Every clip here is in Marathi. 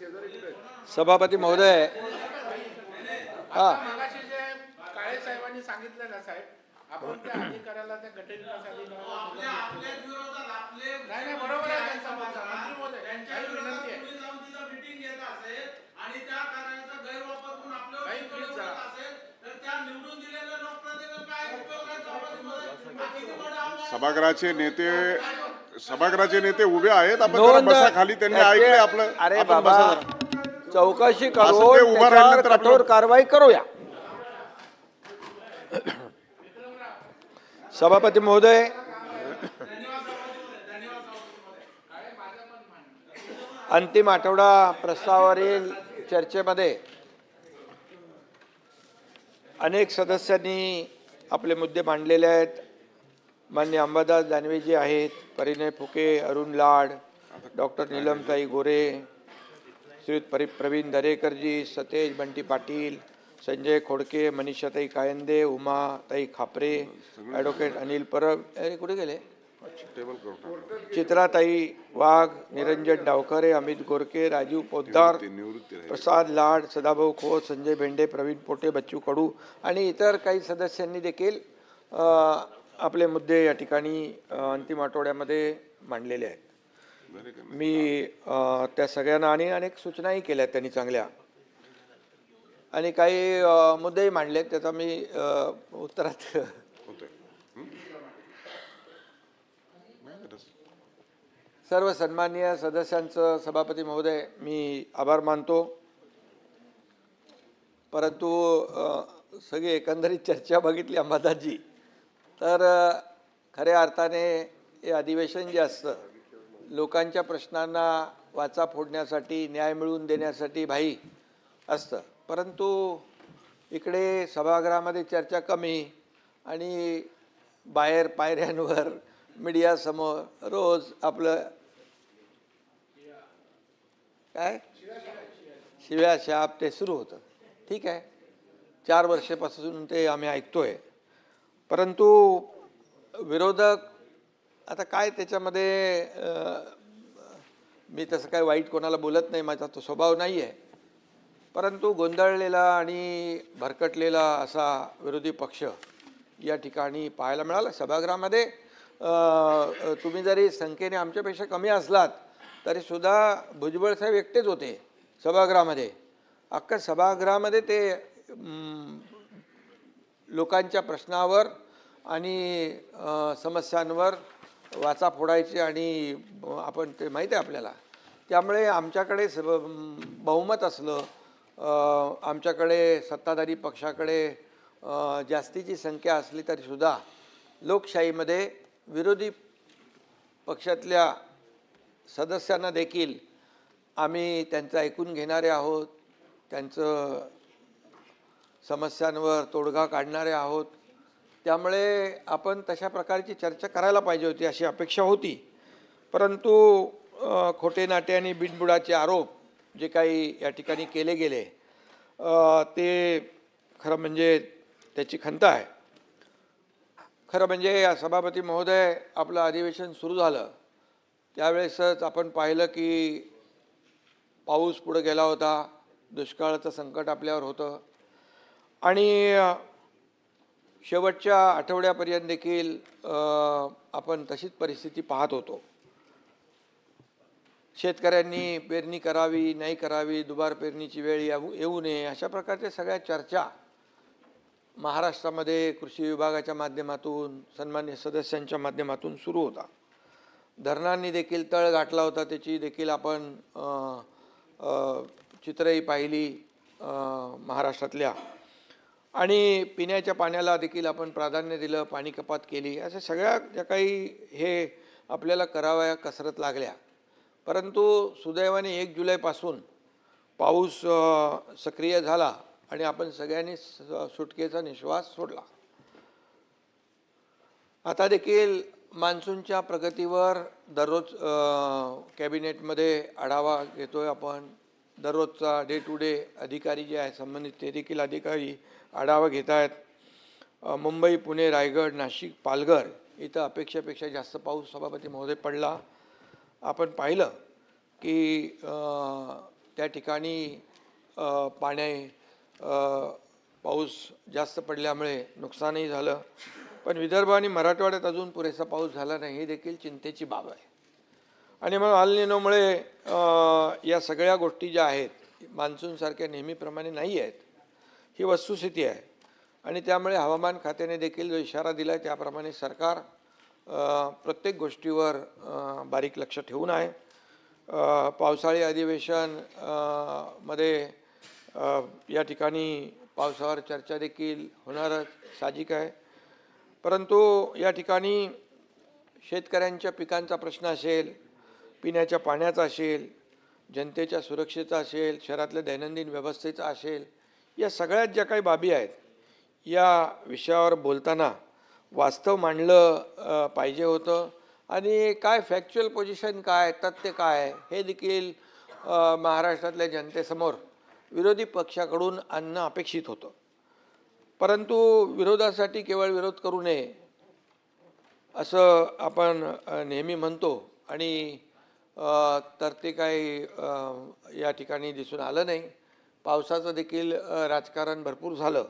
सभापती महोदय, मगाशी जे काळे साहेबांनी सांगितलं ना साहेब, आपण त्या अधिकाऱ्याला त्या गट विकास अधिकाऱ्याला नाही नाही बरोबर आहे त्यांचा मुद्दा. मंत्री महोदय काही विनंती आहे मीटिंग घेत असेल आणि त्या कार्याचा गैरवापर करून आपलं करत असेल तर त्या निवडून दिलेल्या लोकप्रतिनिधींना काय उपयोग आहे? सभागृहाचे नेते उभे आहेत. आपण जरा बसा खाली, त्यांनी ऐकले आपलं. अरे बाबा, चौकशी असं करून ते उभं त्याच्यावर राहिलं तर कठोर कारवाई करूया. सभापती महोदय, अंतिम आठवडा प्रस्तावावरील चर्चेमध्ये अनेक सदस्यांनी आपले मुद्दे मांडलेले आहेत. माननीय अंबादास दानवेजी आहेत, परिणय फुके, अरुण लाड, डॉक्टर नीलमताई गोरे, श्री प्रवीण दरेकरजी, सतेज बंटी पाटील, संजय खोडके, मनीषाताई कायंदे, उमाताई खापरे, ॲडव्होकेट अनिल परब, कुठे गेले, चित्राताई वाघ, निरंजन डावखरे, अमित गोरके, राजीव पोद्दार, प्रसाद लाड, सदाभाऊ खोत, संजय भेंडे, प्रवीण पोटे, बच्चू कडू आणि इतर काही सदस्यांनी देखील आपले मुद्दे या ठिकाणी अंतिम आठवड्यामध्ये मांडलेले आहेत. मी त्या सगळ्यांना आणि अनेक सूचनाही केल्या त्यांनी चांगल्या, आणि काही मुद्देही मांडलेत. त्याचा मी उत्तरात सर्व सन्माननीय सदस्यांचं सभापती महोदय मी आभार मानतो. परंतु सगळी एकंदरीत चर्चा बघितली अंबादासजी, तर खऱ्या अर्थाने हे अधिवेशन जे असतं लोकांच्या प्रश्नांना वाचा फोडण्यासाठी, न्याय मिळवून देण्यासाठी भाई असतं. परंतु इकडे सभागृहामध्ये चर्चा कमी आणि बाहेर पायऱ्यांवर मीडियासमोर रोज आपलं काय शिव्या शाप ते सुरू होतं. ठीक आहे, 4 वर्षापासून ते आम्ही ऐकतोय. परंतु विरोधक आता काय त्याच्यामध्ये मी तसं काय वाईट कोणाला बोलत नाही, माझा तो स्वभाव नाही आहे. परंतु गोंधळलेला आणि भरकटलेला असा विरोधी पक्ष या ठिकाणी पाहायला मिळाला सभागृहामध्ये. तुम्ही जरी संख्येने आमच्यापेक्षा कमी असलात तरीसुद्धा भुजबळ साहेब एकटेच होते सभागृहामध्ये. अख्खा सभागृहामध्ये ते लोकांच्या प्रश्नावर आणि समस्यांवर वाचा फोडायचे आणि आपण ते माहीत आहे आपल्याला. त्यामुळे आमच्याकडे बहुमत असलं, आमच्याकडे सत्ताधारी पक्षाकडे जास्तीची संख्या असली तरीसुद्धा लोकशाहीमध्ये विरोधी पक्षातल्या सदस्यांना देखील आम्ही त्यांचं ऐकून घेणारे आहोत, त्यांचं समस्यांवर तोडगा काढणारे आहोत. त्यामुळे आपण तशा प्रकारची चर्चा करायला पाहिजे होती अशी अपेक्षा होती. परंतु खोटे नाटे आणि बिनबुडाचे आरोप जे काही या ठिकाणी केले गेले ते खरं म्हणजे त्याची खंत आहे. खरं म्हणजे या सभापती महोदय आपलं अधिवेशन सुरू झालं त्यावेळेसच आपण पाहिलं की पाऊस पुढे गेला होता, दुष्काळाचं संकट आपल्यावर होतं आणि शेवटच्या आठवड्यापर्यंत देखील आपण तशीच परिस्थिती पाहत होतो. शेतकऱ्यांनी पेरणी करावी नाही करावी, दुबार पेरणीची वेळ येऊ नये, अशा प्रकारच्या सगळ्या चर्चा महाराष्ट्रामध्ये कृषी विभागाच्या माध्यमातून, सन्मान्य सदस्यांच्या माध्यमातून सुरू होता. धरणांनी देखील तळ गाठला होता, त्याची देखील आपण चित्रही पाहिली महाराष्ट्रातल्या. आणि पिण्याच्या पाण्याला देखील आपण प्राधान्य दिलं, पाणी कपात केली. अशा सगळ्या ज्या काही हे आपल्याला कराव्या कसरत लागल्या. परंतु सुदैवाने 1 जुलैपासून पाऊस सक्रिय झाला आणि आपण सगळ्यांनी सुटकेचा निश्वास सोडला. आता देखील मान्सूनच्या प्रगतीवर दररोज कॅबिनेटमध्ये आढावा घेतोय आपण. दररोजचा डे टू डे अधिकारी जे आहे संबंधित ते देखील अधिकारी आढावा घेत आहेत. मुंबई, पुणे, रायगड, नाशिक, पालघर इथं अपेक्षेपेक्षा जास्त पाऊस सभापती महोदय पडला. आपण पाहिलं की त्या ठिकाणी पाऊस जास्त पडल्यामुळे नुकसानही झालं, पण विदर्भ आणि मराठवाड्यात अजून पुरेसा पाऊस झाला नाही, ही देखील चिंतेची बाब आहे. आणि मग अल निनोमुळे या सगळ्या गोष्टी ज्या आहेत मान्सूनसारख्या नेहमीप्रमाणे नाही आहेत, ही वस्तुस्थिती आहे. आणि त्यामुळे हवामान खात्याने देखील जो इशारा दिला आहे त्याप्रमाणे सरकार प्रत्येक गोष्टीवर बारीक लक्ष ठेवून आहे. पावसाळी अधिवेशन मध्ये या ठिकाणी पावसावर चर्चा देखील होणारच साहजिक आहे. परंतु या ठिकाणी शेतकऱ्यांच्या पिकांचा प्रश्न असेल, पिण्याच्या पाण्याचा असेल, जनतेच्या सुरक्षेचा असेल, शहरातल्या दैनंदिन व्यवस्थेचा असेल, या सगळ्यात ज्या काही बाबी आहेत या विषयावर बोलताना वास्तव मांडलं पाहिजे होतं. आणि काय फॅक्च्युअल पोझिशन काय, तथ्य काय, हे देखील महाराष्ट्रातल्या जनतेसमोर विरोधी पक्षाकडून आणणं अपेक्षित होतं. परंतु विरोधासाठी केवळ विरोध करू नये असं आपण नेहमी म्हणतो, आणि तर ते काही या ठिकाणी दिसून आलं नाही. पावसाचं देखील राजकारण भरपूर झालं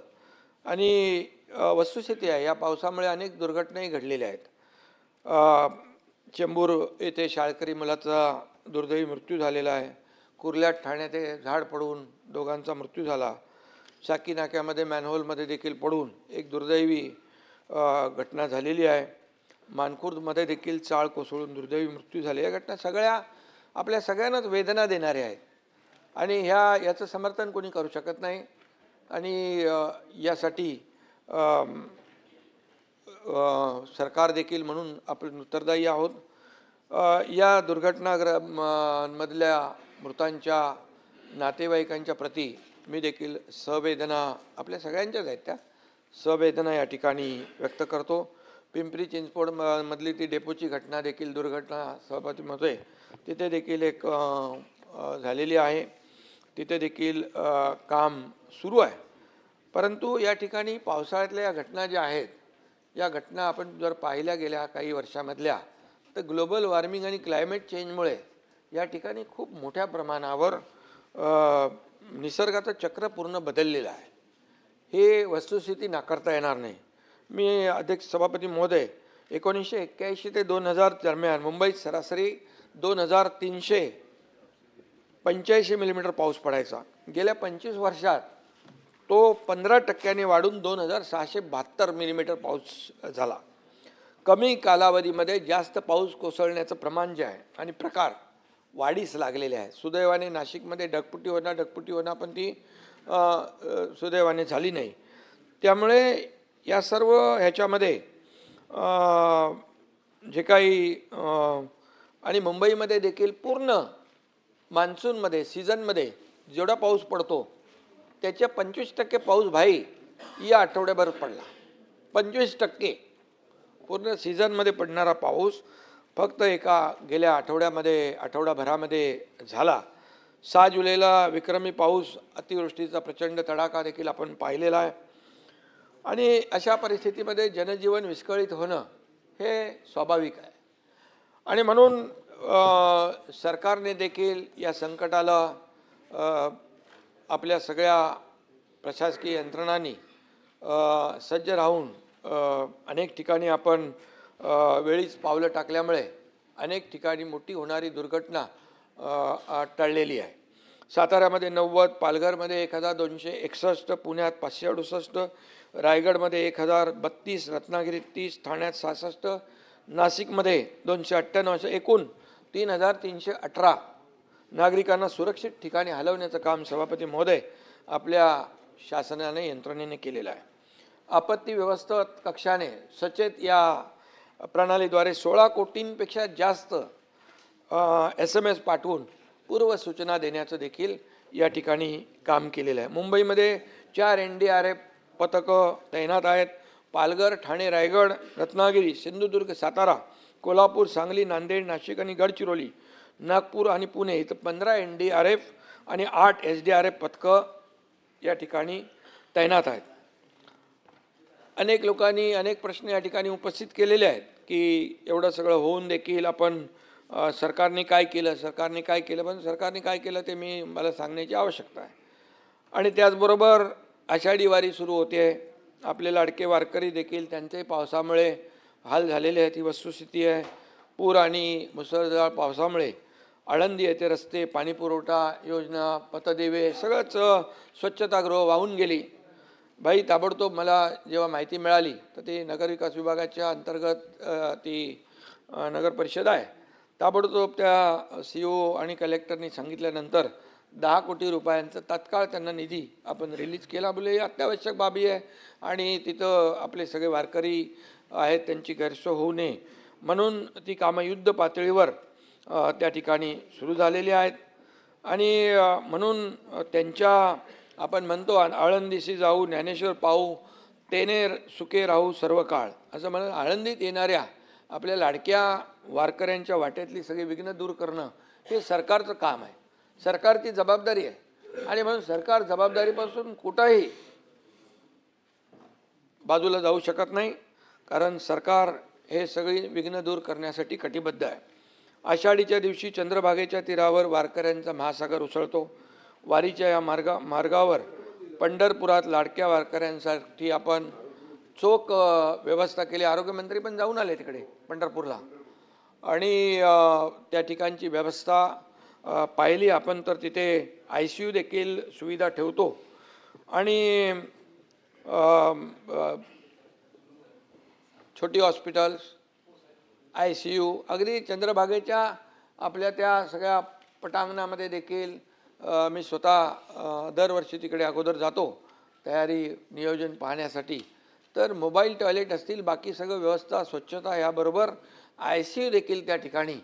आणि वस्तुस्थिती आहे, या पावसामुळे अनेक दुर्घटनाही घडलेल्या आहेत. चेंबूर येथे शाळकरी मुलाचा दुर्दैवी मृत्यू झालेला आहे. कुर्ल्यात ठाण्यात झाड पडून दोघांचा मृत्यू झाला. साकी नाक्यामध्ये मॅनहोलमध्ये देखील पडून एक दुर्दैवी घटना झालेली आहे. मानखुर्दमध्ये देखील चाळ कोसळून दुर्दैवी मृत्यू झाले. या घटना सगळ्या आपल्या सगळ्यांनाच वेदना देणाऱ्या आहेत आणि याचं समर्थन कोणी करू शकत नाही. आणि यासाठी सरकार देखील म्हणून आपण उत्तरदायी आहोत. या दुर्घटनामधल्या मृतांच्या नातेवाईकांच्या प्रती मी देखील सहवेदना, आपल्या सगळ्यांच्याच आहेत त्या सहवेदना या ठिकाणी व्यक्त करतो. पिंपरी चिंचवड मधली ती डेपोची घटना देखील दुर्घटना सभापतीमध्ये तिथे देखील एक झालेली आहे. तिथे देखील काम सुरू आहे. परंतु या ठिकाणी पावसाळ्यातल्या या घटना ज्या आहेत, या घटना आपण जर पाहिल्या गेल्या काही वर्षामधल्या, तर ग्लोबल वॉर्मिंग आणि क्लायमेट चेंजमुळे या ठिकाणी खूप मोठ्या प्रमाणावर निसर्गाचं चक्र पूर्ण बदललेलं आहे. हे वस्तुस्थिती नाकारता येणार नाही. मी अध्यक्ष सभापती महोदय, 1981 ते 2000 दरम्यान मुंबईत सरासरी 2385 मिलीमीटर पाऊस पडायचा. गेल्या 25 वर्षात तो 15% वाढून 2672 मिलीमीटर पाऊस झाला. कमी कालावधीमध्ये जास्त पाऊस कोसळण्याचं प्रमाण जे आहे आणि प्रकार वाढीस लागलेले आहे. सुदैवाने नाशिकमध्ये ढगफुटी होणार पण ती सुदैवाने झाली नाही. त्यामुळे या सर्व ह्याच्यामध्ये जे काही आणि मुंबईमध्ये देखील पूर्ण मान्सूनमध्ये सीझनमध्ये जेवढा पाऊस पडतो त्याच्या 25% पाऊस भाई या आठवड्याभर पडला. 25% पूर्ण सीझनमध्ये पडणारा पाऊस फक्त गेल्या आठवड्याभरामध्ये झाला. 6 जुलैला विक्रमी पाऊस, अतिवृष्टीचा प्रचंड तडाखा देखील आपण पाहिलेला आहे. आणि अशा परिस्थितीमध्ये जनजीवन विस्कळीत होणं हे स्वाभाविक आहे. आणि म्हणून सरकारने देखील या संकटाला आपल्या सगळ्या प्रशासकीय यंत्रणांनी सज्ज राहून अनेक ठिकाणी आपण वेळीच पावलं टाकल्यामुळे अनेक ठिकाणी मोठी होणारी दुर्घटना टळलेली आहे. साताऱ्यामध्ये 90, पालघरमध्ये 1261, पुण्यात 568, रायगडमध्ये 1032, रत्नागिरीत 30, ठाण्यात 66, नाशिकमध्ये 298, एकूण 3318 नागरिकांना सुरक्षित ठिकाणी हलवण्याचं काम सभापती महोदय आपल्या शासनाने यंत्रणेने केलेलं आहे. आपत्ती व्यवस्थापन कक्षाने सचेत या प्रणालीद्वारे 16 कोटींपेक्षा जास्त SMS पाठवून पूर्वसूचना देण्याचं देखील या ठिकाणी काम केलेलं आहे. मुंबईमध्ये 4 NDRF पथकं तैनात आहेत. पालघर, ठाणे, रायगड, रत्नागिरी, सिंधुदुर्ग, सातारा, कोल्हापूर, सांगली, नांदेड, नाशिक आणि गडचिरोली, नागपूर आणि पुणे इथं 15 NDRF आणि 8 SDRF पथकं या ठिकाणी तैनात आहेत. अनेक लोकांनी अनेक प्रश्न या ठिकाणी उपस्थित केलेले आहेत की एवढं सगळं होऊन देखील आपण सरकारने काय केलं, सरकारने काय केलं, पण सरकारने काय केलं ते मला सांगण्याची आवश्यकता आहे. आणि त्याचबरोबर आषाढी वारी सुरू होते. आपले लाडके वारकरी देखील त्यांचे पावसामुळे हाल झालेले आहेत, ही वस्तुस्थिती आहे. पूर आणि मुसळधार पावसामुळे आळंदी येथे रस्ते, पाणीपुरवठा योजना, पथदिवे सगळंच स्वच्छतागृह वाहून गेली. बाई ताबडतोब मला जेव्हा माहिती मिळाली तर ते नगरविकास विभागाच्या अंतर्गत ती नगर परिषद आहे, ताबडतोब त्या CO आणि कलेक्टरनी सांगितल्यानंतर 10 कोटी रुपयांचा तात्काळ त्यांना निधी आपण रिलीज केला. बोले अत्यावश्यक बाबी आहे आणि तिथं आपले सगळे वारकरी आहेत त्यांची गैरसोय होऊ नये म्हणून ती कामं युद्ध पातळीवर त्या ठिकाणी सुरू झालेली आहेत. आणि म्हणून त्यांच्या आपण म्हणतो आळंदीशी जाऊ ज्ञानेश्वर पाहू तेने सुखे राहू सर्व काळ असं म्हणून आळंदीत येणाऱ्या आपल्या लाडक्या वारकऱ्यांच्या वाटेतली सगळी विघ्न दूर करणं हे सरकारचं काम आहे, सरकारची जबाबदारी आहे. आणि म्हणून सरकार जबाबदारीपासून कुठंही बाजूला जाऊ शकत नाही, कारण सरकार हे सगळी विघ्न दूर करण्यासाठी कटिबद्ध आहे. आषाढीच्या दिवशी चंद्रभागेच्या तीरावर वारकऱ्यांचा महासागर उसळतो. वारीच्या या मार्गावर पंढरपुरात लाडक्या वारकऱ्यांसाठी आपण चोख व्यवस्था केली. आरोग्यमंत्री पण जाऊन आले तिकडे पंढरपूरला आणि त्या ठिकाणची व्यवस्था पाहिली आपण तर तिथे ICU देखील सुविधा ठेवतो आणि छोटी हॉस्पिटल्स, ICU अगदी चंद्रभागेच्या आपल्या त्या सगळ्या पटांगणामध्ये देखील मी स्वतः दरवर्षी तिकडे अगोदर जातो तयारी नियोजन पाहण्यासाठी. तर मोबाईल टॉयलेट असतील, बाकी सगळं व्यवस्था स्वच्छता याबरोबर ICU देखील त्या ठिकाणी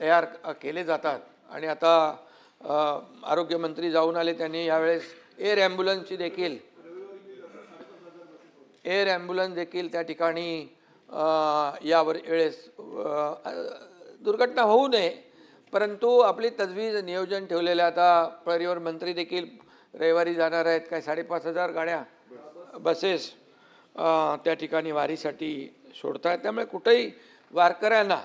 तयार केले जातात. आणि आता आरोग्यमंत्री जाऊन आले, त्यांनी यावेळेस एअर ॲम्ब्युलन्स देखील त्या ठिकाणी वेळेस दुर्घटना होऊ नये परंतु आपली तजवीज नियोजन ठेवलेलं. आता परिवहन मंत्री देखील रविवारी जाणार आहेत, काय 5,500 गाड्या बसेस त्या ठिकाणी वारीसाठी सोडत आहेत. त्यामुळे कुठेही वारकऱ्यांना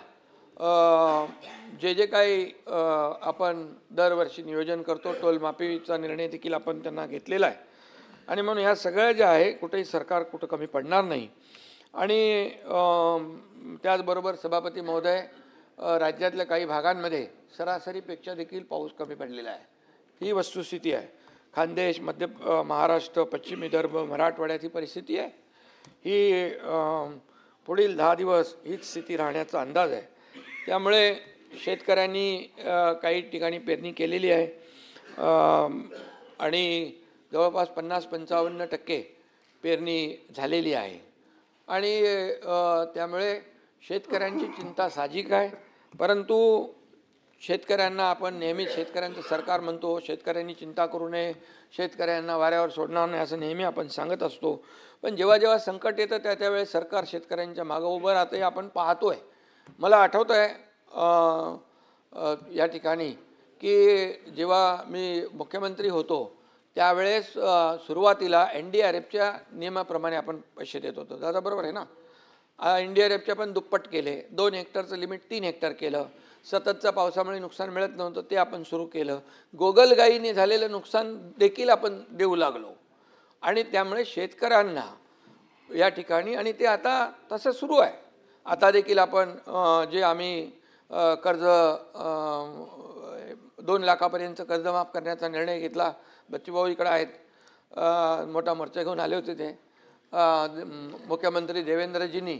जे काही आपण दरवर्षी नियोजन करतो टोलमाफीचा निर्णय देखील आपण त्यांना घेतलेला आहे. आणि म्हणून ह्या सगळ्या ज्या आहे कुठेही सरकार कुठं कमी पडणार नाही. आणि त्याचबरोबर सभापती महोदय, राज्यातल्या काही भागांमध्ये सरासरीपेक्षा देखील पाऊस कमी पडलेला आहे, ही वस्तुस्थिती आहे. खानदेश, मध्य महाराष्ट्र, पश्चिम विदर्भ, मराठवाड्यात ही परिस्थिती आहे. ही पुढील 10 दिवस हीच स्थिती राहण्याचा अंदाज आहे. त्यामुळे शेतकऱ्यांनी काही ठिकाणी पेरणी केलेली आहे आणि जवळपास 50-55% पेरणी झालेली आहे. आणि त्यामुळे शेतकऱ्यांची चिंता साहजिक आहे. परंतु शेतकऱ्यांना आपण नेहमी शेतकऱ्यांचं सरकार म्हणतो, शेतकऱ्यांनी चिंता करू नये, शेतकऱ्यांना वाऱ्यावर सोडणार नाही असं नेहमी आपण सांगत असतो. पण जेव्हा जेव्हा संकट येतं त्यावेळेस सरकार शेतकऱ्यांच्या मागं उभं राहतं, हे आपण पाहतो आहे. मला आठवतं आहे या ठिकाणी की जेव्हा मी मुख्यमंत्री होतो त्यावेळेस सुरुवातीला NDRFच्या नियमाप्रमाणे आपण पैसे देत होतो. दादा बरोबर आहे ना? NDRFच्या पण दुप्पट केले, 2 हेक्टरचं लिमिट 3 हेक्टर केलं. सततच्या पावसामुळे नुकसान मिळत नव्हतं ते आपण सुरू केलं. गोगलगाईने झालेलं नुकसान देखील आपण देऊ लागलो. आणि त्यामुळे शेतकऱ्यांना या ठिकाणी, आणि ते आता तसं सुरू आहे. आता देखील आपण जे आम्ही कर्ज 2 लाखापर्यंत कर्ज माफ करण्याचा निर्णय घेतला. बच्चूभाऊ इकडे आहेत, मोठा मोर्चा घेऊन आले होते ते. मुख्यमंत्री देवेंद्रजींनी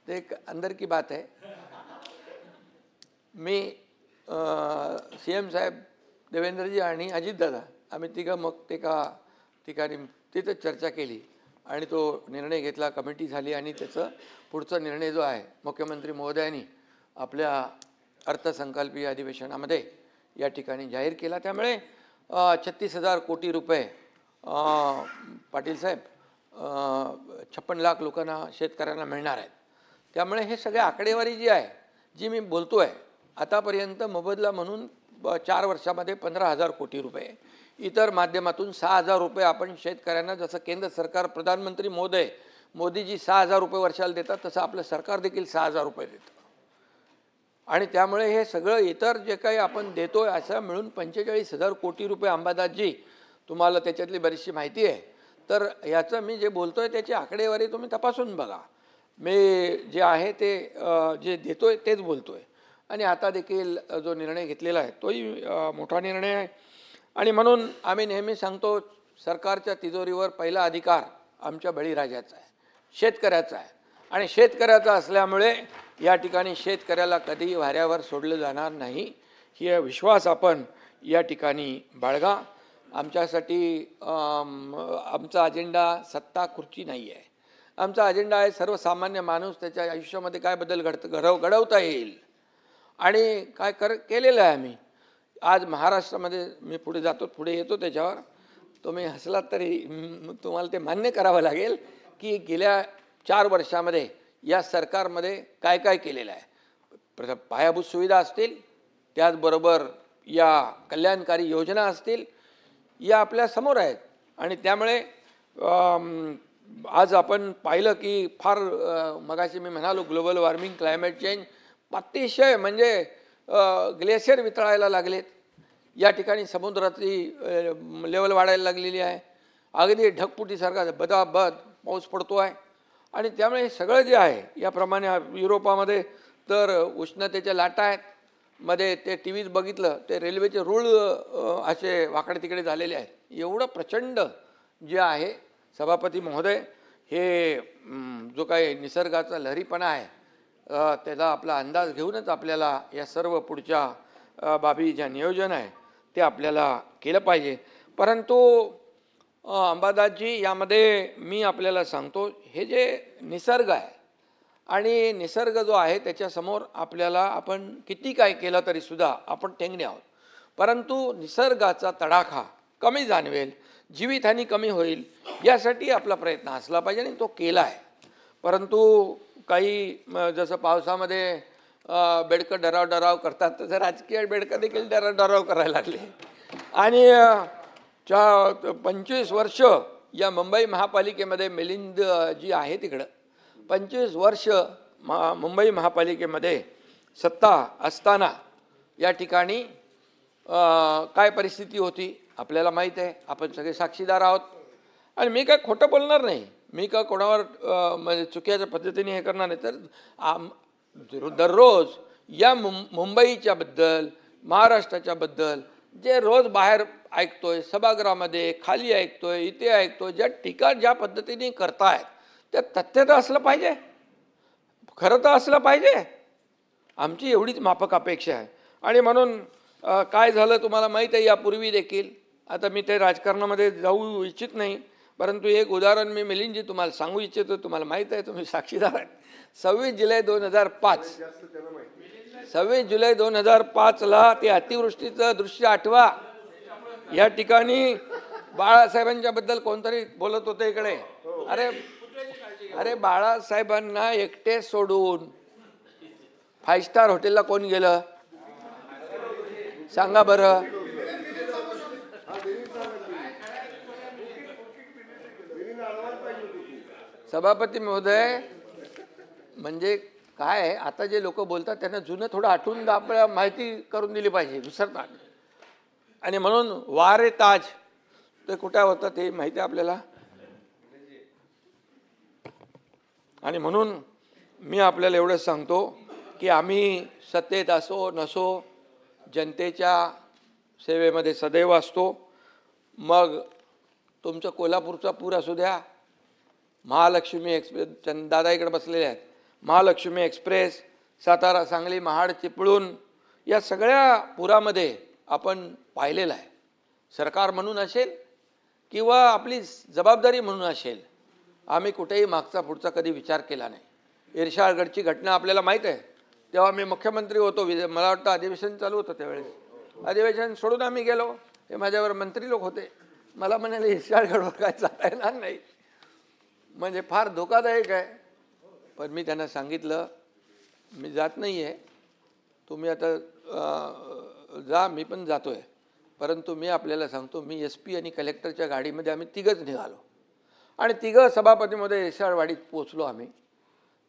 ते एक अंदर की बात आहे. मी CM साहेब, देवेंद्रजी आणि अजितदादा आम्ही तिघं मग ते का ठिकाणी तिथं चर्चा केली आणि तो निर्णय घेतला, कमिटी झाली आणि त्याचं पुढचा निर्णय जो आहे मुख्यमंत्री महोदयांनी आपल्या अर्थसंकल्पीय अधिवेशनामध्ये या ठिकाणी जाहीर केला. त्यामुळे 36,000 कोटी रुपये पाटील साहेब 56 लाख लोकांना शेतकऱ्यांना मिळणार आहेत. त्यामुळे हे सगळे आकडेवारी जी आहे जी मी बोलतो आहे, आतापर्यंत मोबदला म्हणून 4 वर्षामध्ये 15,000 कोटी रुपये इतर माध्यमातून 6,000 रुपये आपण शेतकऱ्यांना, जसं केंद्र सरकार प्रधानमंत्री महोदय मोदीजी 6,000 रुपये वर्षाला देतात, तसं आपलं सरकार देखील 6,000 रुपये देतं. आणि त्यामुळे हे सगळं इतर जे काही आपण देतोय असं मिळून 45,000 कोटी रुपये. अंबादासजी, तुम्हाला त्याच्यातली बरीचशी माहिती आहे, तर याचं मी जे बोलतोय त्याची आकडेवारी तुम्ही तपासून बघा. मी जे आहे ते जे देतोय तेच बोलतोय. आणि आता देखील जो निर्णय घेतलेला आहे तोही मोठा निर्णय आहे. आणि म्हणून आम्ही नेहमी सांगतो, सरकारच्या तिजोरीवर पहिला अधिकार आमच्या बळीराजाचा आहे, शेतकऱ्याचा आहे. आणि शेतकऱ्याचा असल्यामुळे या ठिकाणी शेतकऱ्याला कधीही वाऱ्यावर सोडलं जाणार नाही, ही विश्वास आपण या ठिकाणी बाळगा. आमच्यासाठी आमचा अजेंडा सत्ता खुर्ची नाही आहे. आमचा अजेंडा आहे सर्वसामान्य माणूस त्याच्या आयुष्यामध्ये काय बदल घडवता येईल आणि काय केलेलं आहे आम्ही. आज महाराष्ट्रामध्ये मी पुढे येतो त्याच्यावर. तुम्ही हसलात तरी तुम्हाला ते मान्य करावं लागेल की गेल्या 4 वर्षामध्ये या सरकारमध्ये काय काय केलेलं आहे. पायाभूत सुविधा असतील, त्याचबरोबर या कल्याणकारी योजना असतील, या आपल्या समोर आहेत. आणि त्यामुळे आज आपण पाहिलं की फार मगाशी मी म्हणालो ग्लोबल वॉर्मिंग, क्लायमेट चेंज अतिशय म्हणजे ग्लेशियर वितळायला लागलेत. या ठिकाणी समुद्राची लेवल वाढायला लागलेली आहे. अगदी ढगफुटीसारखा बदाबद पाऊस पडतो आहे. आणि त्यामुळे हे सगळं जे आहे, याप्रमाणे युरोपामध्ये तर उष्णतेच्या लाटा आहेत. मध्ये ते टी व्हीत बघितलं, ते रेल्वेचे रूळ असे वाकडे तिकडे झालेले आहेत. एवढं प्रचंड जे आहे सभापती महोदय, हे जो काही निसर्गाचा लहरीपणा आहे त्याचा आपला अंदाज घेऊनच आपल्याला या सर्व पुढच्या बाबी ज्या नियोजन आहे ते आपल्याला केलं पाहिजे. परंतु अंबादासजी, यामध्ये मी आपल्याला सांगतो, हे जे निसर्ग आहे आणि निसर्ग जो आहे त्याच्यासमोर आपल्याला आपण किती काय केलं तरीसुद्धा आपण टेंगणे आहोत. परंतु निसर्गाचा तडाखा कमी जाणवेल, जीवितहानी कमी होईल, यासाठी आपला प्रयत्न असला पाहिजे आणि तो केला आहे. परंतु काही जसं पावसामध्ये बेडकं डराव करतात, तसं राजकीय बेडकं देखील डराव करायला लागले. आणि 25 वर्ष या मुंबई महापालिकेमध्ये मिलिंद जी आहे तिकडं 25 वर्ष मुंबई महापालिकेमध्ये सत्ता असताना या ठिकाणी काय परिस्थिती होती आपल्याला माहीत आहे. आपण सगळे साक्षीदार आहोत. आणि मी काय खोटं बोलणार नाही, मी का कोणावर म्हणजे चुकीच्या पद्धतीने हे करणार नाही. तर दररोज या मुंबईच्याबद्दल, महाराष्ट्राच्याबद्दल जे रोज बाहेर ऐकतोय, सभागृहामध्ये खाली ऐकतोय, इथे ऐकतोय, ज्या टीका ज्या पद्धतीने करतायत त्या तथ्य तर असलं पाहिजे, खरं तर असलं पाहिजे. आमची एवढीच माफक अपेक्षा आहे. आणि म्हणून काय झालं तुम्हाला माहीत आहे यापूर्वी देखील. आता मी ते राजकारणामध्ये जाऊ इच्छित नाही, परंतु एक उदाहरण मी मिलिंदजी तुम्हाला सांगू इच्छितो. तुम्हाला माहीत आहे, तुम्ही साक्षीदार आहेत. 26 जुलै 2005 26 जुलै 2005ला ते अतिवृष्टीचं दृश्य आठवा. या ठिकाणी बाळासाहेबांच्या बद्दल कोणतरी बोलत होते इकडे. अरे बाळासाहेबांना एकटे सोडून 5 स्टार हॉटेलला कोण गेलं सांगा बरं. सभापती महोदय, म्हणजे काय आहे, आता जे लोक बोलतात त्यांना जुनं थोडं आठवून आपल्याला माहिती करून दिली पाहिजे, विसरतात. आणि म्हणून वारे ताज ते कुठे होतं ते माहिती आहे आपल्याला. आणि म्हणून मी आपल्याला एवढंच सांगतो की आम्ही सत्तेत असो नसो, जनतेच्या सेवेमध्ये सदैव असतो. मग तुमचं कोल्हापूरचा पूर असू द्या, महालक्ष्मी एक्सप्रेस, दादा इकडे बसलेले आहेत, महालक्ष्मी एक्सप्रेस, सातारा सांगली महाड चिपळूण, या सगळ्या पुरामध्ये आपण पाहिलेलं आहे. सरकार म्हणून असेल किंवा आपली जबाबदारी म्हणून असेल, आम्ही कुठेही मागचा पुढचा कधी विचार केला नाही. इर्शाळगडची घटना आपल्याला माहीत आहे. तेव्हा मी मुख्यमंत्री होतो, मला वाटतं अधिवेशन चालू होतं त्यावेळेस. अधिवेशन सोडून आम्ही गेलो, हे माझ्यावर मंत्री लोक होते. मला म्हणाले इर्शाळगडवर काय जाता येणार नाही, म्हणजे फार धोकादायक आहे. पण मी त्यांना सांगितलं मी जात नाही आहे, तुम्ही आता जा, मी पण जातो आहे. परंतु मी आपल्याला सांगतो, मी SP आणि कलेक्टरच्या गाडीमध्ये आम्ही तिघंच निघालो आणि तिघं सभापतीमध्ये येसाळवाडीत पोचलो आम्ही.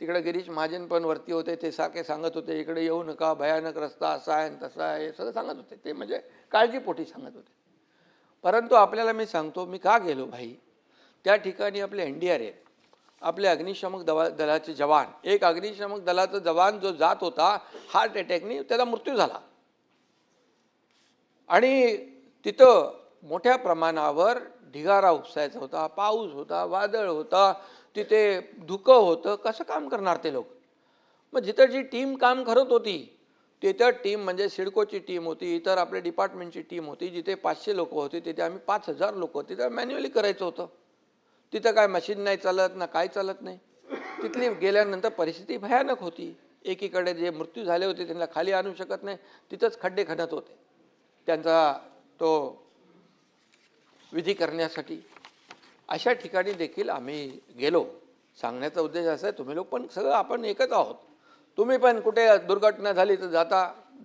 तिकडे गिरीश महाजन पण वरती होते, ते सारखे सांगत होते इकडे येऊ नका, भयानक रस्ता असा आहे आणि तसा आहे, हे सगळं सांगत होते. ते म्हणजे काळजीपोटी सांगत होते. परंतु आपल्याला मी सांगतो, मी का गेलो भाई, त्या ठिकाणी आपले NDRF, आपले अग्निशमक दलाचे जवान, एक अग्निशमक दलाचा जवान जो जात होता हार्ट अटॅकने त्याचा मृत्यू झाला. आणि तिथं मोठ्या प्रमाणावर ढिगारा उपसायचा होता, पाऊस होता, वादळ होता, तिथे धुकं होतं. कसं काम करणार ते लोक? मग जिथं जी टीम काम करत होती तिथं टीम म्हणजे सिडकोची टीम होती, इतर आपल्या डिपार्टमेंटची टीम होती. जिथे 500 लोक होते तिथे आम्ही 5000 लोक होते. तिथं मॅन्युअली करायचं होतं. तिथं काय मशीन नाही चालत ना काय चालत नाही. तिथली गेल्यानंतर परिस्थिती भयानक होती. एकीकडे जे मृत्यू झाले होते त्यांना खाली आणू शकत नाही, तिथंच खड्डे खणत होते त्यांचा तो विधी करण्यासाठी. अशा ठिकाणी देखील आम्ही गेलो. सांगण्याचा उद्देश असा आहे, तुम्ही लोक पण सगळं आपण एकच आहोत. तुम्ही पण कुठे दुर्घटना झाली तर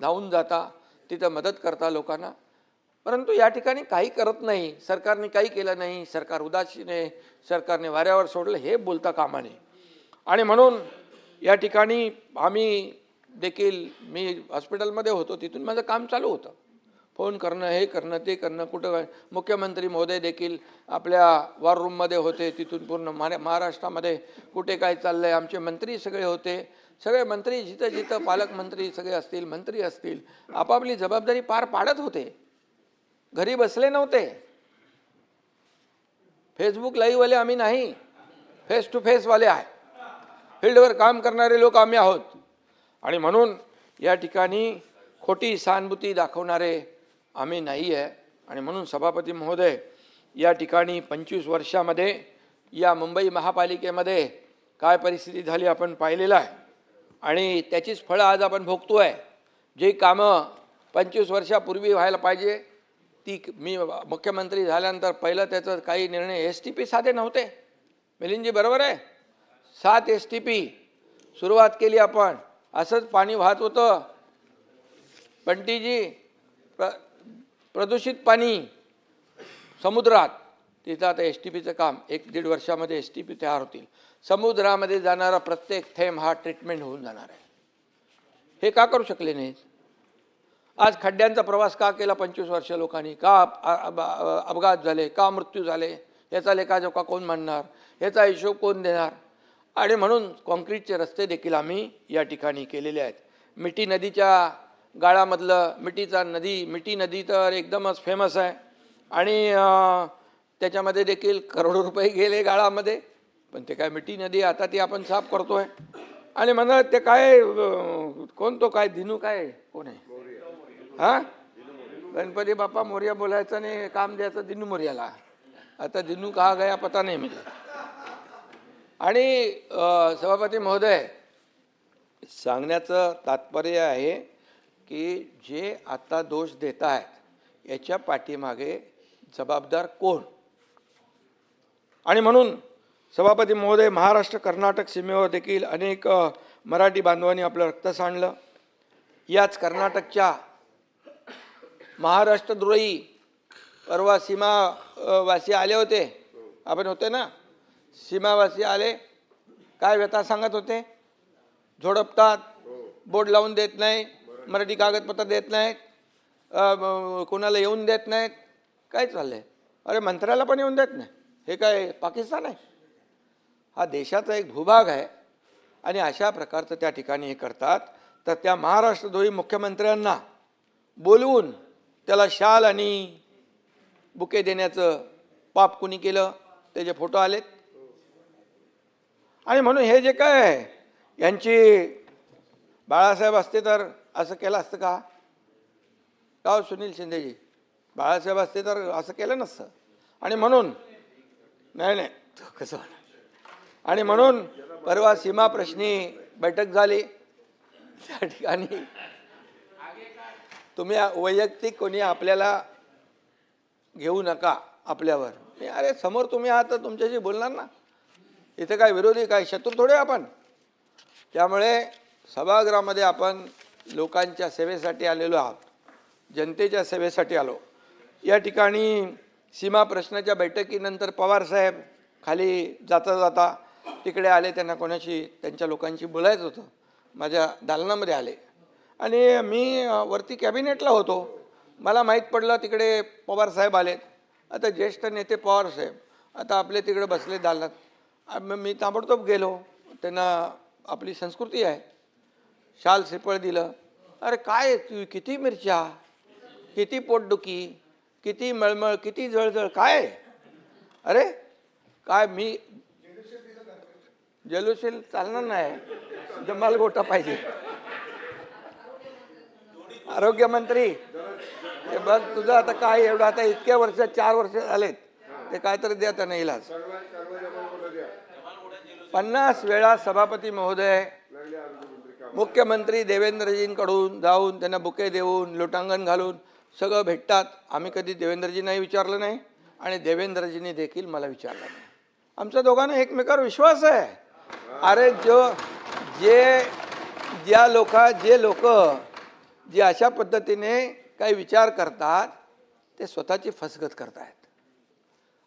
धावून जाता, तिथं मदत करता लोकांना. परंतु या ठिकाणी काही करत नाही, सरकारने काही केलं नाही, सरकार उदासीन आहे, सरकारने वाऱ्यावर सोडलं, हे बोलता कामा नये. आणि म्हणून या ठिकाणी आम्ही देखील, मी हॉस्पिटलमध्ये होतो, तिथून माझं काम चालू होतं. फोन करणं, हे करणं, ते करणं. कुठं मुख्यमंत्री महोदय देखील आपल्या वॉर रूममध्ये होते, तिथून पूर्ण महाराष्ट्रामध्ये कुठे काय चाललं आहे. आमचे मंत्री सगळे होते. सगळे मंत्री जिथं जिथं पालकमंत्री सगळे असतील, मंत्री असतील, आपापली जबाबदारी पार पाडत होते. घरी बसले नव्हते. फेसबुक लाईव्हवाले आम्ही नाही, फेस टू फेसवाले आहे. फील्डवर काम करणारे लोक आम्ही आहोत. आणि म्हणून या ठिकाणी खोटी सहानुभूती दाखवणारे आम्ही नाही आहे. आणि म्हणून सभापती महोदय, या ठिकाणी 25 वर्षामध्ये या मुंबई महापालिकेमध्ये काय परिस्थिती झाली आपण पाहिलेलं आहे. आणि त्याचीच फळं आज आपण भोगतो आहे. जे कामं 25 वर्षापूर्वी व्हायला पाहिजे ती, मी मुख्यमंत्री झाल्यानंतर पहिलं त्याचं काही निर्णय STP साधे नव्हते. मिलिंदजी बरोबर आहे, 7 STP सुरुवात केली आपण. असंच पाणी वाहत होतं बंटीजी, प्रदूषित पाणी समुद्रात. तिथं आता STPचं काम 1-1.5 वर्षामध्ये STP तयार होतील. समुद्रामध्ये जाणारा प्रत्येक थेंब हा ट्रीटमेंट होऊन जाणार आहे. हे का करू शकले नाहीत? आज खड्ड्यांचा प्रवास का केला 25 वर्ष लोकांनी? का अपघात झाले, का मृत्यू झाले? याचा लेखाजोखा कोण मांडणार? याचा हिशोब कोण देणार? आणि म्हणून कॉन्क्रीटचे रस्ते देखील आम्ही या ठिकाणी केलेले आहेत. मिठी नदीच्या गाळामधलं मिठी नदी तर एकदमच फेमस आहे. आणि त्याच्यामध्ये देखील करोडो रुपये गेले गाळामध्ये. पण ते काय मिठी नदी आता ती आपण साफ करतो आहे. आणि म्हणत ते काय कोण तो काय दिनू काय कोण आहे? हां, गणपती बाप्पा मोर्या बोलायचं नाही, काम द्यायचं दिनू मोर्याला. आता दिनू कहा गया पता नाही मिळेल. आणि सभापती महोदय, सांगण्याचं तात्पर्य आहे की जे आता दोष देत आहेत याच्या पाठीमागे जबाबदार कोण? आणि म्हणून सभापती महोदय, महाराष्ट्र कर्नाटक सीमेवर देखील अनेक मराठी बांधवांनी आपलं रक्त सांडलं. याच कर्नाटकच्या महाराष्ट्रद्रोही परवा सीमावासी आले होते, आपण होते ना, सीमावासी आले, काय व्यथा सांगत होते? झोडपतात, बोर्ड लावून देत नाही, मराठी कागदपत्र देत नाहीत, कोणाला येऊन देत नाहीत. काय चाललंय? अरे मंत्र्याला पण येऊन देत नाही. हे काय पाकिस्तान आहे? हा देशाचा एक भूभाग आहे. आणि अशा प्रकारचं त्या ठिकाणी हे करतात. तर त्या महाराष्ट्रद्रोही मुख्यमंत्र्यांना बोलवून त्याला शाल आणि बुके देण्याचं पाप कुणी केलं? त्याचे फोटो आलेत. आणि म्हणून हे जे काय आहे, यांची बाळासाहेब असते तर असं केलं असतं का? का सुनील शिंदेजी, बाळासाहेब असते तर असं केलं नसतं. आणि म्हणून नाही कसं. आणि म्हणून परवा सीमा प्रश्नी बैठक झाली. त्या ठिकाणी तुम्ही वैयक्तिक कोणी आपल्याला घेऊ नका आपल्यावर. अरे समोर तुम्ही आहात तर तुमच्याशी बोलणार ना. इथे काय विरोधी, काय शत्रू थोडे आपण. त्यामुळे सभागृहामध्ये आपण लोकांच्या सेवेसाठी आलेलो आहोत, जनतेच्या सेवेसाठी आलो. या ठिकाणी सीमा प्रश्नाच्या बैठकीनंतर पवारसाहेब खाली जाता जाता तिकडे आले. त्यांना कोणाशी त्यांच्या लोकांशी बोलायचं होतं. माझ्या दालनामध्ये आले आणि मी वरती कॅबिनेटला होतो. मला माहीत पडलं तिकडे पवारसाहेब आलेत. आता ज्येष्ठ नेते पवारसाहेब आता आपले तिकडे बसले दालनात. मी ताबडतोब गेलो. त्यांना आपली संस्कृती आहे, शाल श्रीफळ दिलं. अरे काय तू, किती मिरच्या, किती पोटदुखी, किती मळमळ, किती जळजळ, काय? अरे काय मी जलुशील चालणार नाही, जमाल गोटा पाहिजे. आरोग्यमंत्री हे बघ तुझं आता काय एवढं, आता इतक्या वर्ष 4 वर्ष झालेत, ते काहीतरी द्या त्यांना इलाज. 50 वेळा सभापती महोदय मुख्यमंत्री देवेंद्रजींकडून जाऊन त्यांना बुके देऊन लोटांगण घालून सगळं भेटतात. आम्ही कधी देवेंद्रजींनाही विचारलं नाही आणि देवेंद्रजींनी देखील मला विचारलं नाही. आमच्या दोघांना एकमेकावर विश्वास आहे. अरे जे लोक जे अशा पद्धतीने काही विचार करतात ते स्वतःची फसगत करतायत.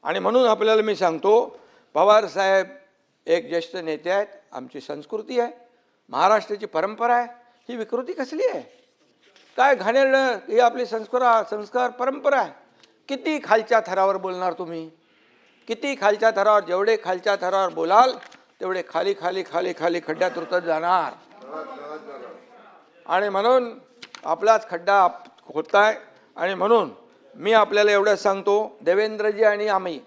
आणि म्हणून आपल्याला मी सांगतो, पवार साहेब एक ज्येष्ठ नेते आहेत. आमची संस्कृती आहे, महाराष्ट्राची परंपरा आहे. ही विकृती कसली आहे? काय घाणेरडं, ही आपली संस्कार परंपरा आहे. किती खालच्या थरावर बोलणार तुम्ही, किती खालच्या थरावर, जेवढे खालच्या थरावर बोलाल तेवढे खाली खाली खाली खाली खड्ड्यात उतरत जाणार. आणि म्हणून आपलाच खड्डा होताय. आणि म्हणून मी आपल्याला एवढं सांगतो, देवेंद्रजी आणि आम्ही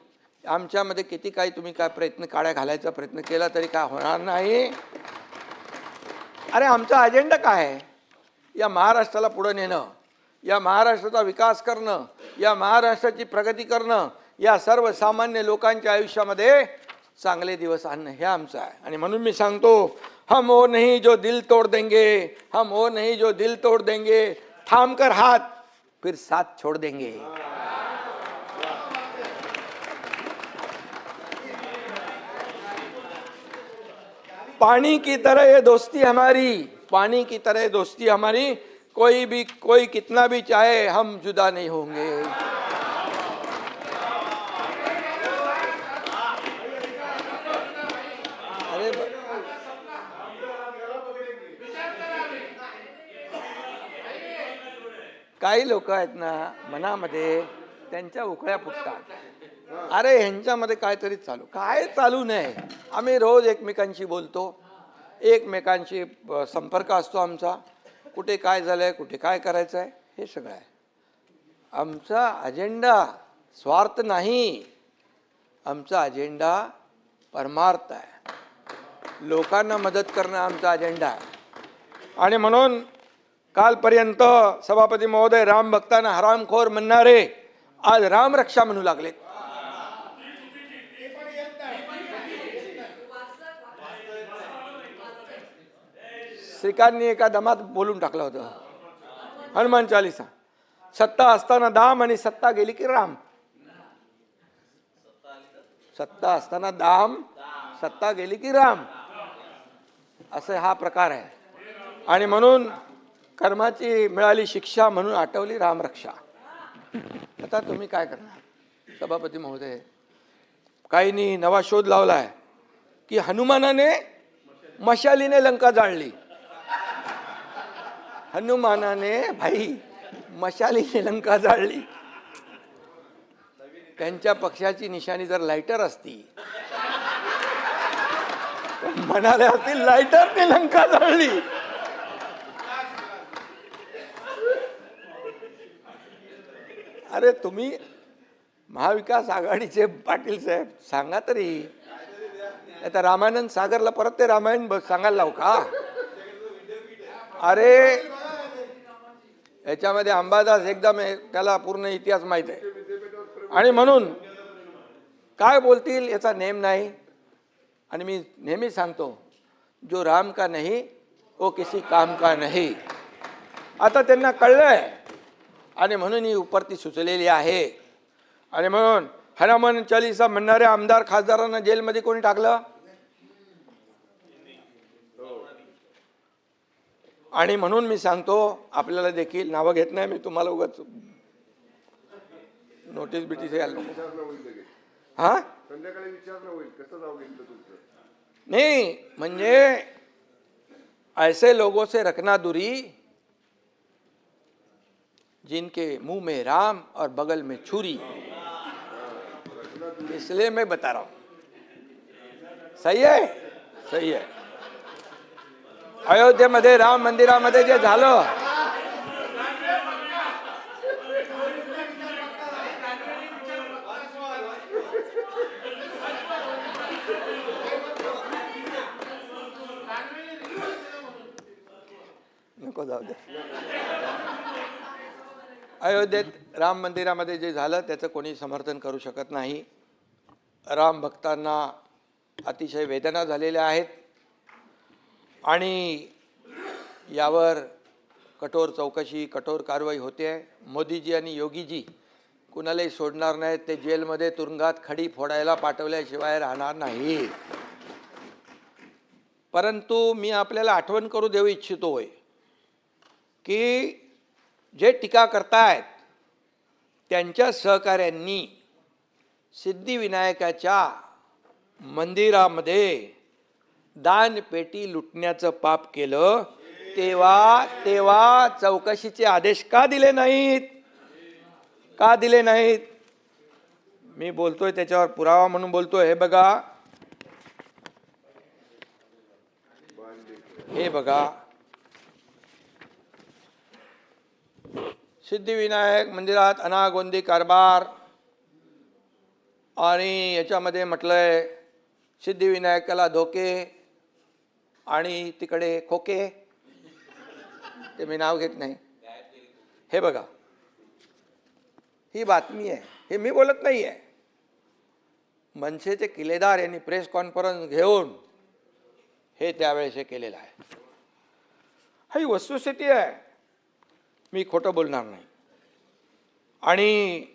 आमच्यामध्ये किती काही तुम्ही काय प्रयत्न काड्या घालायचा प्रयत्न केला तरी काय होणार नाही. अरे आमचा अजेंडा काय आहे? या महाराष्ट्राला पुढे नेणं, या महाराष्ट्राचा विकास करणं, या महाराष्ट्राची प्रगती करणं, या सर्वसामान्य लोकांच्या आयुष्यामध्ये चांगले दिवस आणणं हे आमचं आहे. आणि म्हणून मी सांगतो, हम वो नहीं जो दिल तोड़ देंगे, हम वो नहीं जो दिल तोड़ देंगे, थाम कर हाथ फिर साथ छोड़ देंगे. पानी की तरह ये दोस्ती हमारी, पानी की तरह दोस्ती हमारी, कोई कितना भी चाहे हम जुदा नहीं होंगे. अरे काही लोक आहेत ना, मनामध्ये त्यांच्या उकळ्या फुटतात. अरे ह्यांच्यामध्ये काहीतरी चालू नाही. आम्ही रोज एकमेकांशी बोलतो, एकमेकांशी संपर्क असतो आमचा. कुठे काय झालंय, कुठे काय करायचं आहे, हे सगळं आहे. आमचा अजेंडा स्वार्थ नाही, आमचा अजेंडा परमार्थ आहे. लोकांना मदत करणं आमचा अजेंडा आहे. आणि म्हणून कालपर्यंत सभापती महोदय राम भक्तांना हरामखोर म्हणणारे आज रामरक्षा म्हणू लागलेत. श्रीकांतनी एका दमात बोलून टाकलं होतं, हनुमान चालीसा, सत्ता असताना दाम आणि सत्ता गेली की राम. सत्ता असताना दाम, सत्ता गेली की राम, असं हा प्रकार आहे. आणि म्हणून कर्माची मिळाली शिक्षा म्हणून आठवली रामरक्षा. आता तुम्ही काय करणार सभापती महोदय? काहींनी नवा शोध लावलाय की हनुमानाने मशालीने लंका जाळली. हनुमानाने भाई मशालीने लंका जाळली. त्यांच्या पक्षाची निशाणी जर लायटर असती म्हणाले असतील लायटरने लंका जाळली. अरे तुम्ही महाविकास आघाडीचे पाटील साहेब सांगा तरी. आता रामानंद सागरला परत ते रामायण सांगायला लावू का? अरे याच्यामध्ये अंबादास एकदम त्याला पूर्ण इतिहास माहित आहे. आणि म्हणून काय बोलतील याचा नेम नाही. आणि मी नेहमी सांगतो, जो राम का नहीं वो किसी काम का नहीं. आता त्यांना कळलंय आणि म्हणून ही उपरती सुचलेली आहे. आणि म्हणून हनुमान चालीसा म्हणणाऱ्या आमदार खासदारांना जेलमध्ये कोणी टाकलं? आणि म्हणून मी सांगतो, आपल्याला देखील नावं घेत नाही मी, तुम्हाला उगाच नोटीस बिटीस यायला नको. विचारणं होईल लगेच. हा संध्याकाळी विचारणं होईल कसं जाऊ घेतलं तुमचं. नहीं, म्हणजे ऐसे लोगों से रखना दूरी जिनके मुंह में राम और बगल में छुरी. इसलिए मैं बता रहा हूं. सही है, सही है. अयोध्येमध्ये राम मंदिरामध्ये जे झालं, नको जाऊ दे. अयोध्येत राम मंदिरामध्ये जे झालं त्याचं कोणी समर्थन करू शकत नाही. राम भक्तांना अतिशय वेदना झालेल्या आहेत आणि यावर कठोर चौकशी, कठोर कारवाई होते आहे. मोदीजी आणि योगीजी कुणालाही सोडणार नाहीत. ते जेलमध्ये तुरुंगात खडी फोडायला पाठवल्याशिवाय राहणार नाही. परंतु मी आपल्याला आठवण करू देऊ इच्छितोय की जे टीका करतायत त्यांच्या सहकाऱ्यांनी सिद्धिविनायकाच्या मंदिरामध्ये दानपेटी लुटण्याचं पाप केलं, तेव्हा चौकशीचे आदेश का दिले नाहीत? का दिले नाहीत? मी बोलतोय त्याच्यावर पुरावा म्हणून बोलतोय. हे बघा, हे बघा, सिद्धिविनायक मंदिरात अनागोंदी कारभार आणि याच्यामध्ये म्हटलंय सिद्धिविनायकाला धोके आणि तिकडे खोके. ते मी नाव घेत नाही. हे बघा, ही बातमी आहे, हे मी बोलत नाही आहे. मनसेचे किल्लेदार यांनी प्रेस कॉन्फरन्स घेऊन हे त्यावेळेस हे केलेलं आहे. ही वस्तुस्थिती आहे, मी खोटं बोलणार नाही. आणि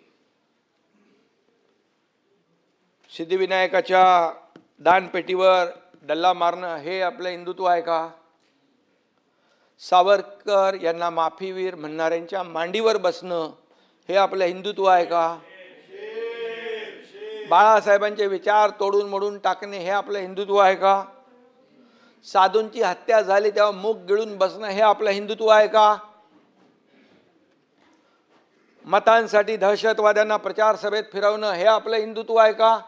सिद्धिविनायकाच्या दानपेटीवर डल्ला मारणं हे आपलं हिंदुत्व आहे का? सावरकर यांना माफीवीर म्हणणाऱ्यांच्या मांडीवर बसणं हे आपलं हिंदुत्व आहे का? बाळासाहेबांचे विचार तोडून मोडून टाकणे हे आपलं हिंदुत्व आहे का? साधूंची हत्या झाली तेव्हा मूग गिळून बसणं हे आपलं हिंदुत्व आहे का? मतांसाठी दहशतवाद्यांना प्रचार सभेत फिरवणं हे आपलं हिंदुत्व आहे का?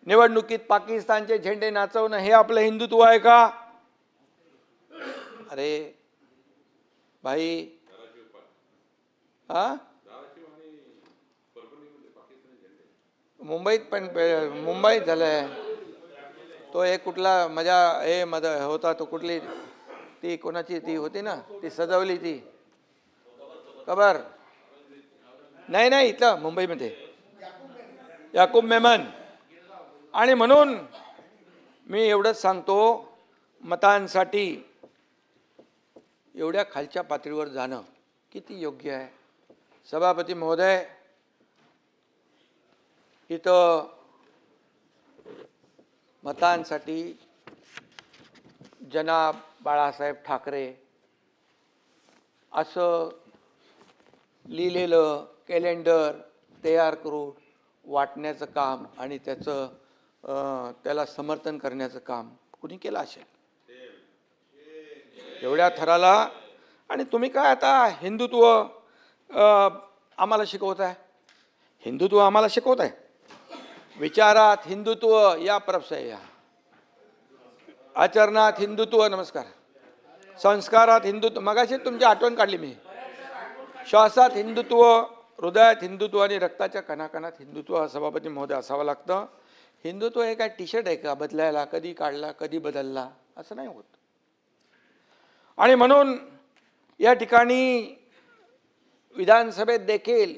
निवडणुकीत पाकिस्तानचे झेंडे नाचवणं हे आपलं हिंदुत्व आहे का? अरे भाई, हा, मुंबईत पण मुंबईत झालंय. तो एक कुठला मजा हे होता तो, कुठली ती कोणाची ती होती ना, ती सजवली ती खबर नाही नाही, इथं मुंबईमध्ये याकूब मेमन. आणि म्हणून मी एवढंच सांगतो, मतांसाठी एवढ्या खालच्या पातळीवर जाणं किती योग्य आहे? सभापती महोदय, इथं मतांसाठी जनाब बाळासाहेब ठाकरे असं लिहिलेलं कॅलेंडर तयार करून वाटण्याचं काम आणि त्याला समर्थन करण्याचं काम कुणी केलं असेल एवढ्या थराला? आणि तुम्ही काय आता हिंदुत्व आम्हाला शिकवताय? हिंदुत्व आम्हाला शिकवताय? विचारात हिंदुत्व या परपसे या, आचरणात हिंदुत्व, नमस्कार, संस्कारात हिंदुत्व, मगाशी तुमची आठवण काढली मी. श्वासात हिंदुत्व, हृदयात हिंदुत्व आणि रक्ताच्या कणाकणात हिंदुत्व सभापती महोदय असावं लागतं. हिंदुत्व हे काय टी शर्ट आहे का बदलायला? कधी काढला कधी बदलला असं नाही होत. आणि म्हणून या ठिकाणी विधानसभेत देखील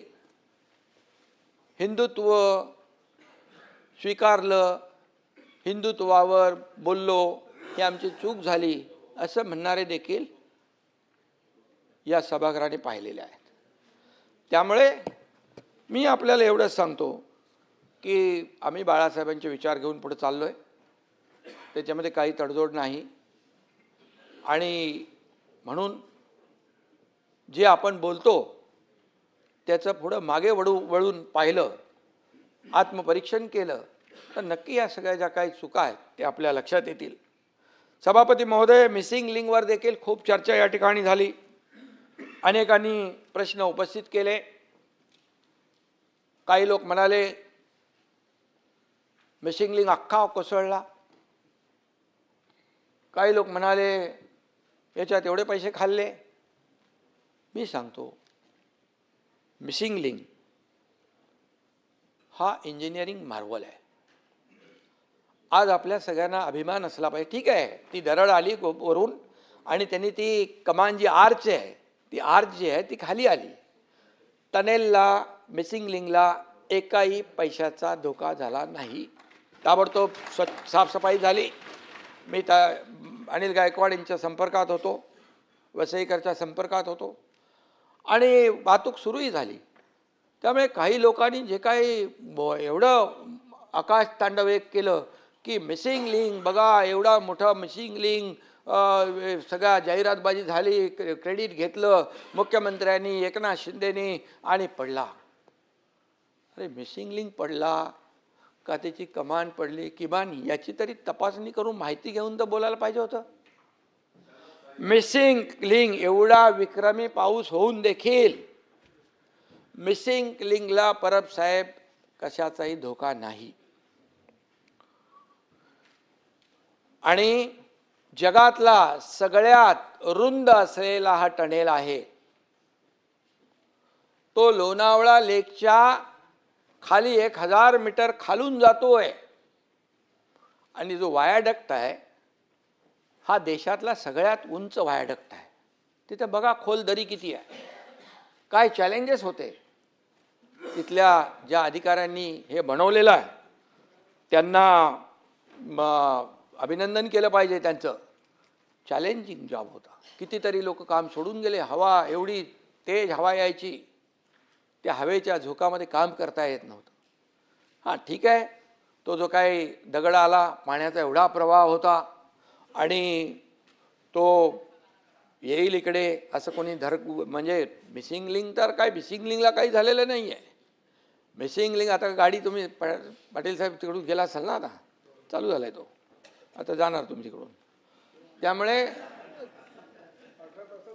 हिंदुत्व स्वीकारलं, हिंदुत्वावर बोललो, ही आमची चूक झाली असं म्हणणारे देखील या सभागृहाने पाहिलेले आहेत. त्यामुळे मी आपल्याला एवढंच सांगतो की आम्ही बाळासाहेबांचे विचार घेऊन पुढे चाललोय, त्याच्यामध्ये काही तडजोड नाही. आणि म्हणून जे आपण बोलतो त्याचं पुढं मागे वळून पाहिलं, आत्मपरीक्षण केलं, तर नक्की या सगळ्या ज्या काही चुका आहेत ते आपल्या लक्षात येतील. सभापती महोदय, मिसिंग लिंकवर देखील खूप चर्चा या ठिकाणी झाली. अनेकांनी प्रश्न उपस्थित केले. काही लोक म्हणाले मिसिंग लिंक अख्खा कोसळला. काही लोक म्हणाले याच्यात एवढे पैसे खाल्ले. मी सांगतो, मिसिंग लिंक हा इंजिनिअरिंग मार्वल आहे. आज आपल्या सगळ्यांना अभिमान असला पाहिजे. ठीक आहे, ती दरड आली वरून आणि त्यांनी ती कमान जी आर्च आहे, ती आर्च जी आहे ती खाली आली. टनेलला, मिसिंग लिंकला एकाही पैशाचा धोका झाला नाही. ताबडतोब साफसफाई झाली. मी अनिल गायकवाड यांच्या संपर्कात होतो, वसईकरच्या संपर्कात होतो आणि वाहतूक सुरूही झाली. त्यामुळे काही लोकांनी जे काही एवढं आकाश तांडव एक केलं की मिसिंग लिंक बघा, एवढा मोठा मिसिंग लिंक, सगळ्या जाहिरातबाजी झाली, क्रेडिट घेतलं मुख्यमंत्र्यांनी, एकनाथ शिंदेनी आणि पडला. अरे मिसिंग लिंक पडला का त्याची कमान पडली, किमान याची तरी तपासणी करून माहिती घेऊन तर बोलायला पाहिजे होतं. मिसिंग लिंक एवढा विक्रमी पाऊस होऊन देखील मिसिंग लिंकला परब साहेब कशाचाही धोका नाही. आणि जगातला सगळ्यात रुंद असलेला हा टनेल आहे. तो लोणावळा लेकच्या खाली 1000 मीटर खालून जातोय. आणि जो वायाडक्ट आहे हा देशातला सगळ्यात उंच वायाडक्ट आहे. तिथे बघा खोल दरी किती आहे, काय चॅलेंजेस होते. तिथल्या ज्या अधिकाऱ्यांनी हे बनवलेलं आहे त्यांना अभिनंदन केलं पाहिजे. त्यांचं चॅलेंजिंग जॉब होता. कितीतरी लोक काम सोडून गेले. हवा एवढी तेज हवा यायची, त्या हवेच्या झोकामध्ये काम करता येत नव्हतं. हां ठीक आहे, तो जो काही दगड आला, पाण्याचा एवढा प्रवाह होता आणि तो येईल इकडे असं कोणी म्हणजे मिसिंग लिंक तर काय, मिसिंग लिंकला काही झालेलं नाही आहे. मिसिंग लिंक आता गाडी तुम्ही पाटील साहेब तिकडून गेला असाल ना, आता चालू झाला आहे तो, आता जाणार तुम्ही तिकडून, त्यामुळे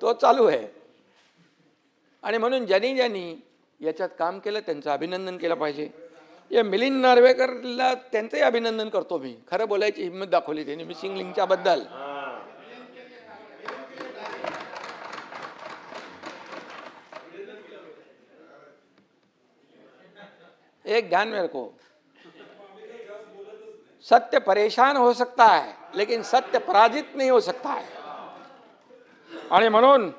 तो चालू आहे. आणि म्हणून ज्यांनी याच्यात काम केलं त्यांचं अभिनंदन केलं पाहिजे. या मिलिंद नार्वेकरला त्यांचंही अभिनंदन करतो मी. खरं बोलायची हिंमत दाखवली त्यांनी मिसिंग लिंकच्या बद्दल. एक ध्यान में रखो, सत्य परेशान हो सकता है लेकिन सत्य पराजित नहीं हो सकता है. आणि म्हणून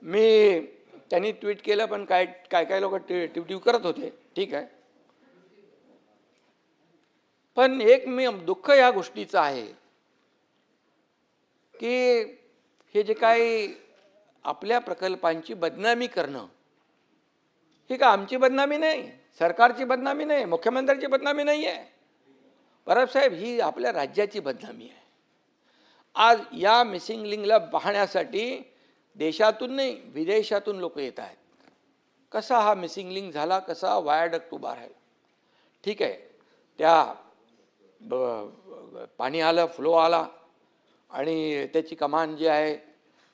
मी त्यांनी ट्विट केलं, पण काय लोक ट्विट करत होते, ठीक आहे. पण एक मी दुःख या गोष्टीचं आहे की हे जे काही आपल्या प्रकल्पांची बदनामी करणं, ही का आमची बदनामी नाही, सरकारची बदनामी नाही, मुख्यमंत्र्यांची बदनामी नाही आहे. परब साहेब, ही आपल्या राज्याची बदनामी आहे. आज या मिसिंग लिंकला पाहण्यासाठी देशातून नाही विदेशातून लोक येत आहेत. कसा हा मिसिंग लिंक झाला, कसा वायाडक्ट उभा राहिला. ठीक आहे, त्या पाणी आलं, फ्लो आला आणि त्याची कमान जी आहे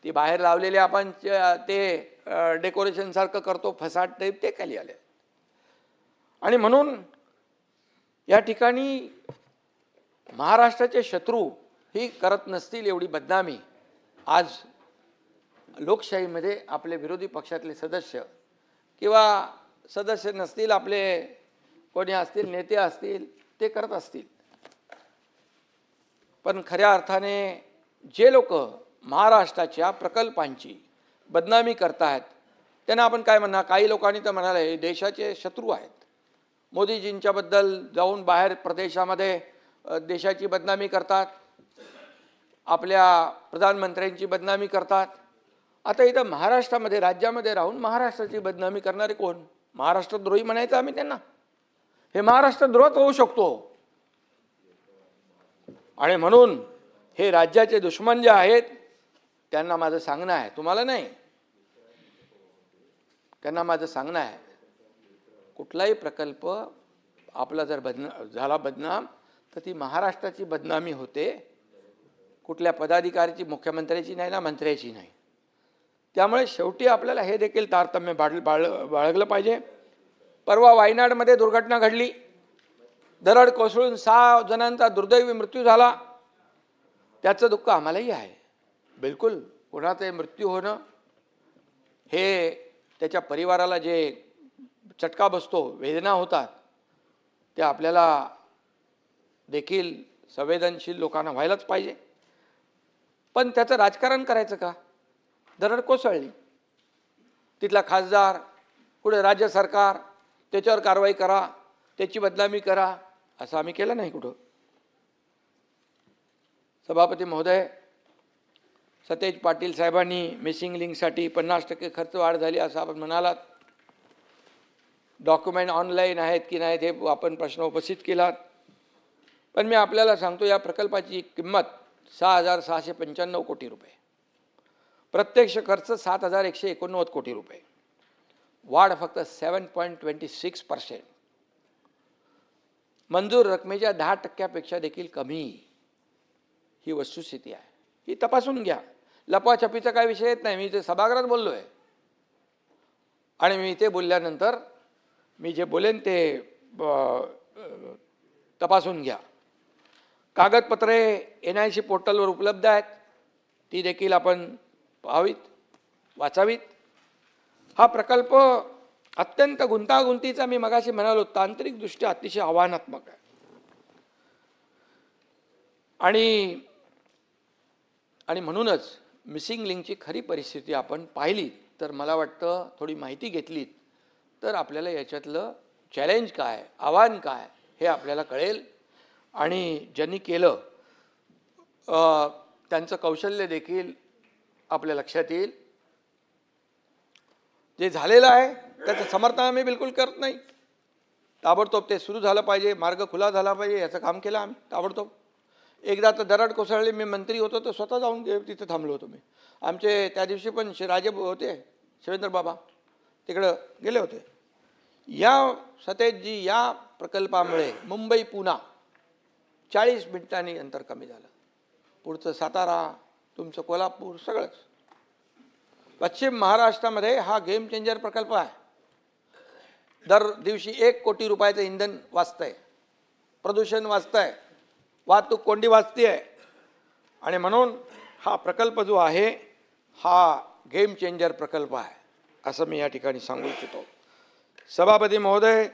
ती बाहेर लावलेली आपण ते डेकोरेशन सारखं करतो, फसाड टाईप, ते खाली आले. आणि म्हणून या ठिकाणी महाराष्ट्राचे शत्रू ही करत नसतील एवढी बदनामी आज लोकशाहीमध्ये आपले विरोधी पक्षातले सदस्य किंवा सदस्य नसतील, आपले कोणी असतील, नेते असतील, ते करत असतील. पण खऱ्या अर्थाने जे लोक महाराष्ट्राच्या प्रकल्पांची बदनामी करतायत त्यांना आपण काय म्हणणार. काही लोकांनी तर म्हणाले हे देशाचे शत्रू आहेत. मोदीजींच्या बद्दल जाऊन बाहेर प्रदेशामध्ये देशाची बदनामी करतात, आपल्या प्रधानमंत्र्यांची बदनामी करतात. आता इथं महाराष्ट्रामध्ये, राज्यामध्ये राहून महाराष्ट्राची बदनामी करणारे कोण? महाराष्ट्रद्रोही म्हणायचं आम्ही त्यांना? हे महाराष्ट्रद्रोहच होऊ शकतो. आणि म्हणून हे राज्याचे दुश्मन जे आहेत त्यांना माझं सांगणं आहे, तुम्हाला नाही, त्यांना माझं सांगणं आहे, कुठलाही प्रकल्प आपला जर झाला बदनाम तर ती महाराष्ट्राची बदनामी होते, कुठल्या पदाधिकाऱ्याची, मुख्यमंत्र्याची नाही ना मंत्र्याची नाही. त्यामुळे शेवटी आपल्याला हे देखील तारतम्य बाळगलं पाहिजे. परवा वायनाडमध्ये दुर्घटना घडली, दरड कोसळून 6 जणांचा दुर्दैवी मृत्यू झाला. त्याचं दुःख आम्हालाही आहे. बिलकुल कोणाचाही मृत्यू होणं हे त्याच्या परिवाराला जे चटका बसतो, वेदना होतात, ते आपल्याला देखील संवेदनशील लोकांना व्हायलाच पाहिजे. पण त्याचं राजकारण करायचं का? दरड कोसळली, तिथला खासदार, पुढे राज्य सरकार त्याच्यावर कारवाई करा, त्याची बदनामी करा, असं आम्ही केलं नाही कुठं. सभापती महोदय, सतेज पाटील साहेबांनी मिसिंग लिंकसाठी 50% खर्च वाढ झाली असं आपण म्हणालात. डॉक्युमेंट ऑनलाईन आहेत की नाहीत हे आपण प्रश्न उपस्थित केलात. पण मी आपल्याला सांगतो, या प्रकल्पाची किंमत 6,695 कोटी रुपये, प्रत्यक्ष खर्च 7,189 कोटी रुपये, वाढ फक्त 7.26%, मंजूर रकमेच्या 10% देखील कमी. ही वस्तुस्थिती आहे, ही तपासून घ्या. लपवाछपीचा काय विषय येत नाही. मी इथे सभागृहात बोललो आहे आणि मी इथे बोलल्यानंतर मी जे बोलेन ते तपासून घ्या. कागदपत्रे NIC पोर्टलवर उपलब्ध आहेत, ती देखील आपण पाहावीत, वाचावीत. हा प्रकल्प अत्यंत गुंतागुंतीचा, मी मगाशी म्हणालो, तांत्रिकदृष्ट्या अतिशय आव्हानात्मक आहे. आणि म्हणूनच मिसिंग लिंकची खरी परिस्थिती आपण पाहिली तर मला वाटतं, थोडी माहिती घेतलीत तर आपल्याला याच्यातलं चॅलेंज काय, आव्हान काय हे आपल्याला कळेल. आणि ज्यांनी केलं त्यांचं कौशल्य देखील आपल्या लक्षात येईल. जे झालेलं आहे त्याचं समर्थन आम्ही बिलकुल करत नाही. ताबडतोब ते सुरू झालं पाहिजे, मार्ग खुला झाला पाहिजे, याचं काम केलं आम्ही ताबडतोब. एकदा तर दरड कोसळली, मी मंत्री होतो तर स्वतः जाऊन तिथे थांबलो होतो मी. आमचे त्या दिवशी पण राजे होते, शिवेंद्र बाबा तिकडं गेले होते. या सतेजजी, या प्रकल्पामुळे मुंबई पुणा 40 मिनिटांनी अंतर कमी झालं. पुढचं सातारा, तुमचं कोल्हापूर, सगळंच. पश्चिम महाराष्ट्रामध्ये हा गेम चेंजर प्रकल्प आहे. दर दिवशी 1 कोटी रुपयाचं इंधन वाचतंय, प्रदूषण वाचतंय, वाहतूक कोंडी वाचते आहे. आणि म्हणून हा प्रकल्प जो आहे हा गेम चेंजर प्रकल्प आहे असं मी या ठिकाणी सांगू इच्छितो. सभापती महोदय,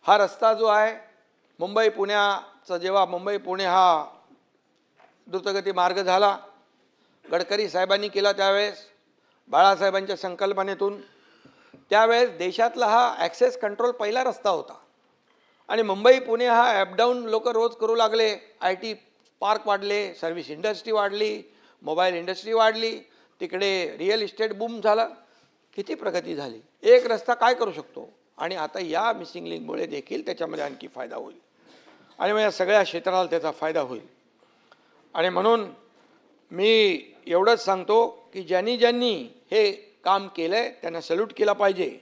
हा रस्ता जो आहे मुंबई पुण्याचा, जेव्हा मुंबई पुणे हा द्रुतगती मार्ग झाला, गडकरी साहेबांनी केला त्यावेळेस, बाळासाहेबांच्या संकल्पनेतून, त्यावेळेस देशातला हा ॲक्सेस कंट्रोल पहिला रस्ता होता. आणि मुंबई पुणे हा ॲपडाऊन लोक रोज करू लागले. IT पार्क वाढले, सर्व्हिस इंडस्ट्री वाढली, मोबाईल इंडस्ट्री वाढली, तिकडे रिअल इस्टेट बूम झाला, किती प्रगती झाली. एक रस्ता काय करू शकतो. आणि आता या मिसिंग लिंकमुळे देखील त्याच्यामध्ये आणखी फायदा होईल आणि मग या सगळ्या क्षेत्राला त्याचा फायदा होईल. आणि म्हणून मी एवढंच सांगतो की ज्यांनी हे काम केलं आहे त्यांना सल्यूट केला पाहिजे.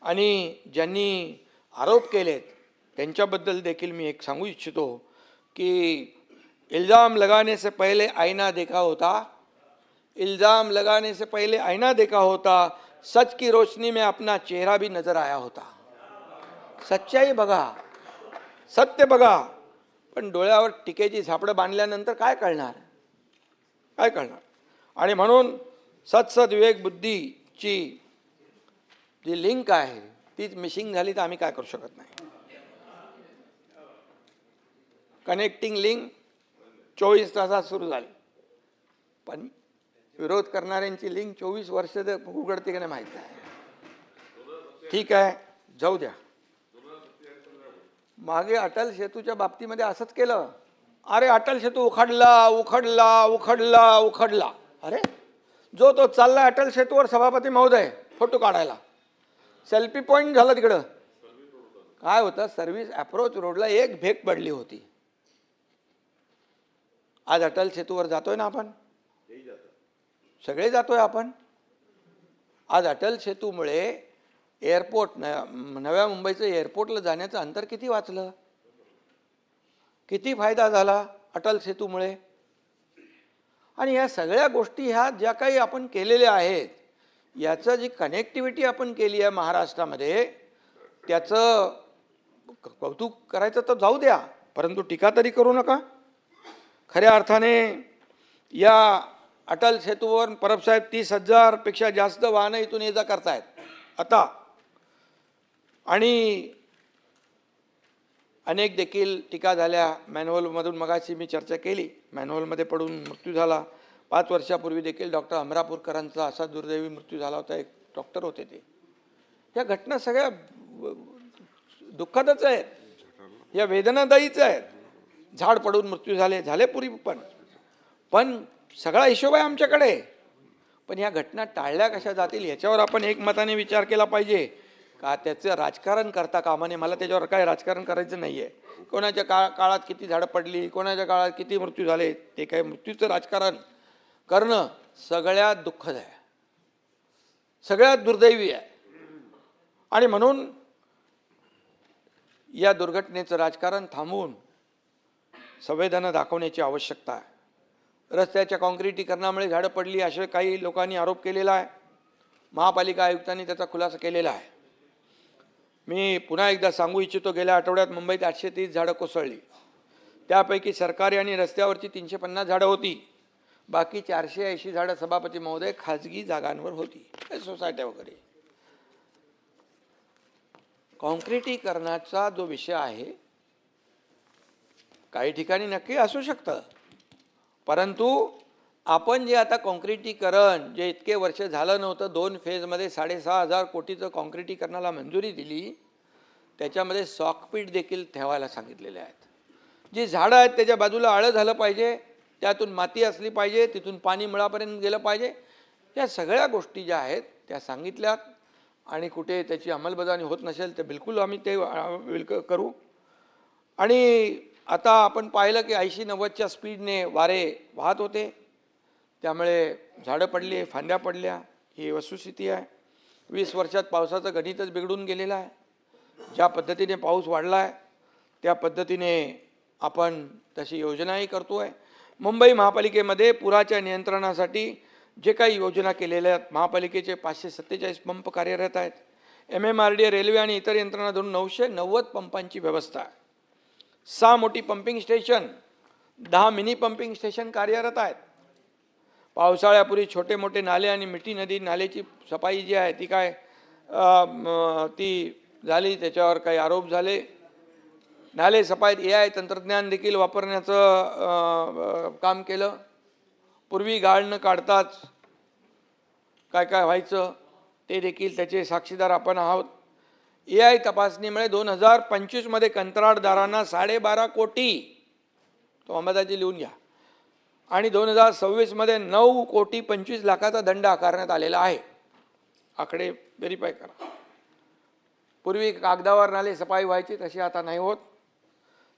आणि ज्यांनी आरोप केलेत त्यांच्याबद्दल देखील मी एक सांगू इच्छितो की इल्ज़ाम लगाने से पहले आईना देखा होता, इल्ज़ाम लगाने से पहले आईना देखा होता, सच की रोशनी में अपना चेहरा भी नजर आया होता. सच्चाई बघा, सत्य बघा, पण डोळ्यावर टिकेची झापडं बांधल्यानंतर काय कळणार, काय कळणार. आणि म्हणून सत्सद विवेक बुद्धीची जी लिंक आहे तीच मिसिंग झाली तर आम्ही काय करू शकत नाही. कनेक्टिंग लिंक 24 तासात सुरू झाली, पण विरोध करणाऱ्यांची लिंक 24 वर्ष उघडते की नाही माहीत नाही. ठीक आहे, जाऊ द्या. मागे अटल सेतूच्या बाबतीमध्ये असंच केलं. अरे अटल सेतू उखडला उखडला उखडला उखडला. अरे जो तो चालला अटल सेतूवर सभापती महोदय फोटो काढायला, सेल्फी पॉईंट झालं तिकडं. काय होतं, सर्व्हिस अप्रोच रोडला एक भेग पडली होती. आज अटल सेतूवर जातोय ना आपण, सगळे जातोय आपण. आज अटल सेतूमुळे एअरपोर्ट नव्या मुंबईचं एअरपोर्टला जाण्याचं अंतर किती वाचलं, किती फायदा झाला अटल सेतूमुळे. आणि या सगळ्या गोष्टी ह्या ज्या काही आपण केलेल्या आहेत, याचं जी कनेक्टिव्हिटी आपण केली आहे महाराष्ट्रामध्ये, त्याचं कौतुक करायचं तर जाऊ द्या, परंतु टीका तरी करू नका. खऱ्या अर्थाने या अटल सेतूवर परबसाहेब 30,000 पेक्षा जास्त वाहनं इथून ये जा करतायत आता. आणि अनेक देखील टीका झाल्या मॅन्युअलमधून. मगाशी मी चर्चा केली, मॅन्युअलमध्ये पडून मृत्यू झाला. 5 वर्षापूर्वी देखील डॉक्टर अमरापूरकरांचा असा दुर्दैवी मृत्यू झाला होता. एक डॉक्टर होते ते. ह्या घटना सगळ्या दुःखदच आहेत, या वेदनादायीच आहेत. झाड पडून मृत्यू झाले पूर्वी पण सगळा हिशोब आहे आमच्याकडे. पण ह्या घटना टाळल्या कशा जातील याच्यावर आपण एकमताने विचार केला पाहिजे का. त्याचं राजकारण करता कामा नये. मला त्याच्यावर काय राजकारण करायचं नाही आहे. कोणाच्या काळात किती झाडं पडली, कोणाच्या काळात किती मृत्यू झाले, ते काय मृत्यूचं राजकारण करणं सगळ्यात दुःखद आहे, सगळ्यात दुर्दैवी आहे. आणि म्हणून या दुर्घटनेचं राजकारण थांबवून संवेदना दाखवण्याची आवश्यकता आहे. रस्त्याच्या काँक्रिटीकरणामुळे झाडं पडली असे काही लोकांनी आरोप केलेला आहे. महापालिका आयुक्तांनी त्याचा खुलासा केलेला आहे. मी पुन्हा एकदा सांगू इच्छितो, गेल्या आठवड्यात मुंबईत 830 झाडं कोसळली. त्यापैकी सरकारी आणि रस्त्यावरची 350 झाडं होती. बाकी 480 झाडं सभापती महोदय खाजगी जागांवर होती, सोसायट्या वगैरे. काँक्रिटीकरणाचा जो विषय आहे, काही ठिकाणी नक्की असू शकतं, परंतु आपण जे आता काँक्रिटीकरण जे इतके वर्ष झालं नव्हतं, 2 फेजमध्ये 6,500 कोटीचं काँक्रिटीकरणाला मंजुरी दिली, त्याच्यामध्ये सॉकपीट देखील ठेवायला सांगितलेले आहेत. जी झाडं आहेत त्याच्या बाजूला आळं झालं पाहिजे, त्यातून माती असली पाहिजे, तिथून पाणी मुळापर्यंत गेलं पाहिजे. या सगळ्या गोष्टी ज्या आहेत त्या सांगितल्यात. आणि कुठे त्याची अंमलबजावणी होत नसेल तर बिलकुल आम्ही ते करू. आणि आता आपण पाहिलं की 80-90च्या स्पीडने वारे वाहत होते, त्यामुळे झाडं पडली, फांद्या पडल्या. ही वस्तुस्थिती आहे. 20 वर्षात पावसाचं गणितच बिघडून गेलेलं आहे. ज्या पद्धतीने पाऊस वाढला आहे त्या पद्धतीने आपण तशी योजनाही करतो आहे. मुंबई महापालिकेमध्ये पुराच्या नियंत्रणासाठी जे काही योजना केलेल्या आहेत, महापालिकेचे 547 पंप कार्यरत आहेत. MMRDA, रेल्वे आणि इतर यंत्रणा धरून 990 पंपांची व्यवस्था आहे. 6 मोठी pumping station, 10 mini pumping station कार्यरत आहेत. पावसाळ्यापूर्वी छोटे मोठे नाले आणि मिठी नदी नाल्याची सफाई जी आहे ती ती झाली, त्याच्यावर काही आरोप झाले. नाले सफाईत AI तंत्रज्ञान देखील वापरण्याचं काम केलं. पूर्वी गाळ न काढताच काय काय व्हायचं ते देखील त्याचे साक्षीदार आपण आहोत. AI तपासणीमुळे 2025मध्ये कंत्राटदारांना 12.5 कोटी, तो अंबादाजी लिहून घ्या, आणि 2026मध्ये 9,25,00,000चा दंड आकारण्यात आलेला आहे. आकडे व्हेरीफाय करा. पूर्वी कागदावर नाले सफाई व्हायची, तशी आता नाही होत.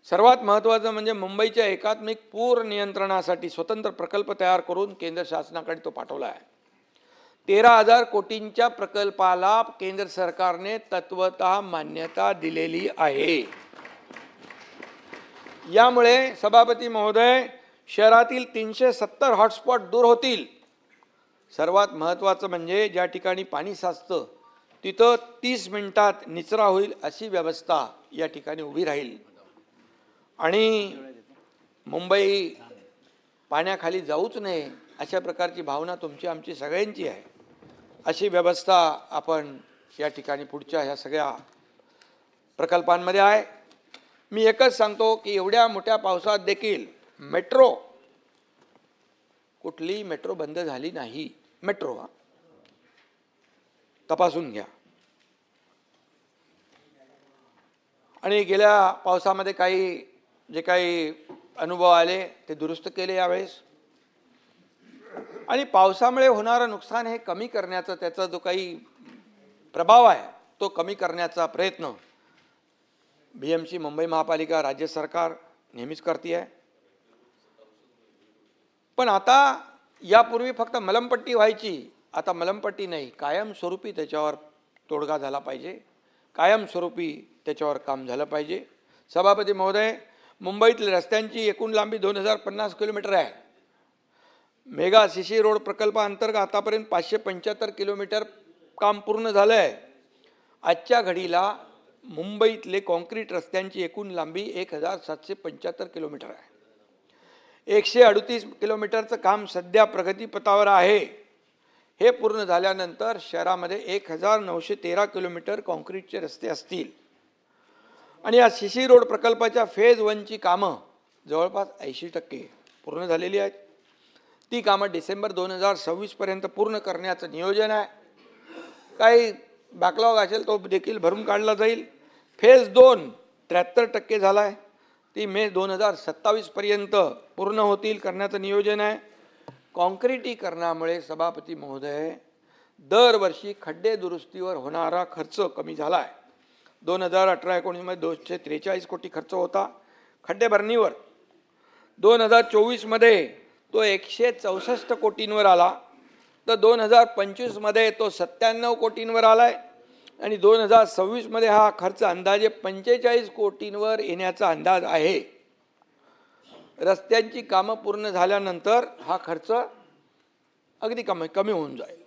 सर्वात महत्त्वाचं म्हणजे मुंबईच्या एकात्मिक पूर नियंत्रणासाठी स्वतंत्र प्रकल्प तयार करून केंद्र शासनाकडे तो पाठवला आहे. 13,000 कोटींच्या प्रकल्पाला केंद्र सरकारने तत्वतः मान्यता दिलेली आहे. यामुळे सभापती महोदय, शहरातील 370 हॉटस्पॉट दूर होतील. सर्वात महत्त्वाचं म्हणजे ज्या ठिकाणी पाणी साचतं तिथं 30 मिनिटात निचरा होईल अशी व्यवस्था या ठिकाणी उभी राहील. आणि मुंबई पाण्याखाली जाऊच नये अशा प्रकारची भावना तुमची आमची सगळ्यांची आहे. अशी व्यवस्था आपण या ठिकाणी पुढच्या ह्या सगळ्या प्रकल्पांमध्ये आहे. मी एकच सांगतो की एवढ्या मोठ्या पावसात देखील कुठलीही मेट्रो बंद झाली नाही. मेट्रो तपासून घ्या. आणि गेल्या पावसामध्ये जे काही अनुभव आले ते दुरुस्त केले यावेळेस. आणि पावसामुळे होणारं नुकसान हे कमी करण्याचा, त्याचा जो काही प्रभाव आहे तो कमी करण्याचा प्रयत्न BMC, मुंबई महापालिका, राज्य सरकार नेहमीच करते आहे. पण आता यापूर्वी फक्त मलमपट्टी व्हायची, आता मलमपट्टी नाही, कायमस्वरूपी त्याच्यावर तोडगा झाला पाहिजे, कायमस्वरूपी त्याच्यावर काम झालं पाहिजे. सभापती महोदय, मुंबईतील रस्त्यांची एकूण लांबी 2050 किलोमीटर आहे. मेगा सीसी रोड प्रकल्पाअंतर्गत आतापर्यंत 575 किलोमीटर काम पूर्ण झालं आहे. आजच्या घडीला मुंबईतले कॉन्क्रीट रस्त्यांची एकूण लांबी 1775 किलोमीटर आहे. 138 किलोमीटरचं काम सध्या प्रगतीपथावर आहे. हे पूर्ण झाल्यानंतर शहरामध्ये 1913 किलोमीटर कॉन्क्रीटचे रस्ते असतील. आणि या सीसी रोड प्रकल्पाच्या फेज 1ची कामं जवळपास 80% पूर्ण झालेली आहेत. ती कामं डिसेंबर 2026 पर्यंत पूर्ण करण्याचं नियोजन आहे. काही बॅकलॉग असेल तो देखील भरून काढला जाईल. फेज 2 73% झाला आहे. ती मे 2027 पर्यंत पूर्ण होतील करण्याचं नियोजन आहे. कॉन्क्रिटीकरणामुळे सभापती महोदय दरवर्षी खड्डे दुरुस्तीवर होणारा खर्च कमी झाला आहे. 2018-19 मध्ये 243 कोटी खर्च होता खड्डे भरणीवर. 2024 मध्ये तो 164 कोटींवर आला. तर 2025 मध्ये तो 97 कोटींवर आलाय. आणि 2026 मध्ये हा खर्च अंदाजे 45 कोटींवर येण्याचा अंदाज आहे. रस्त्यांची कामं पूर्ण झाल्यानंतर हा खर्च अगदी कमी होऊन जाईल.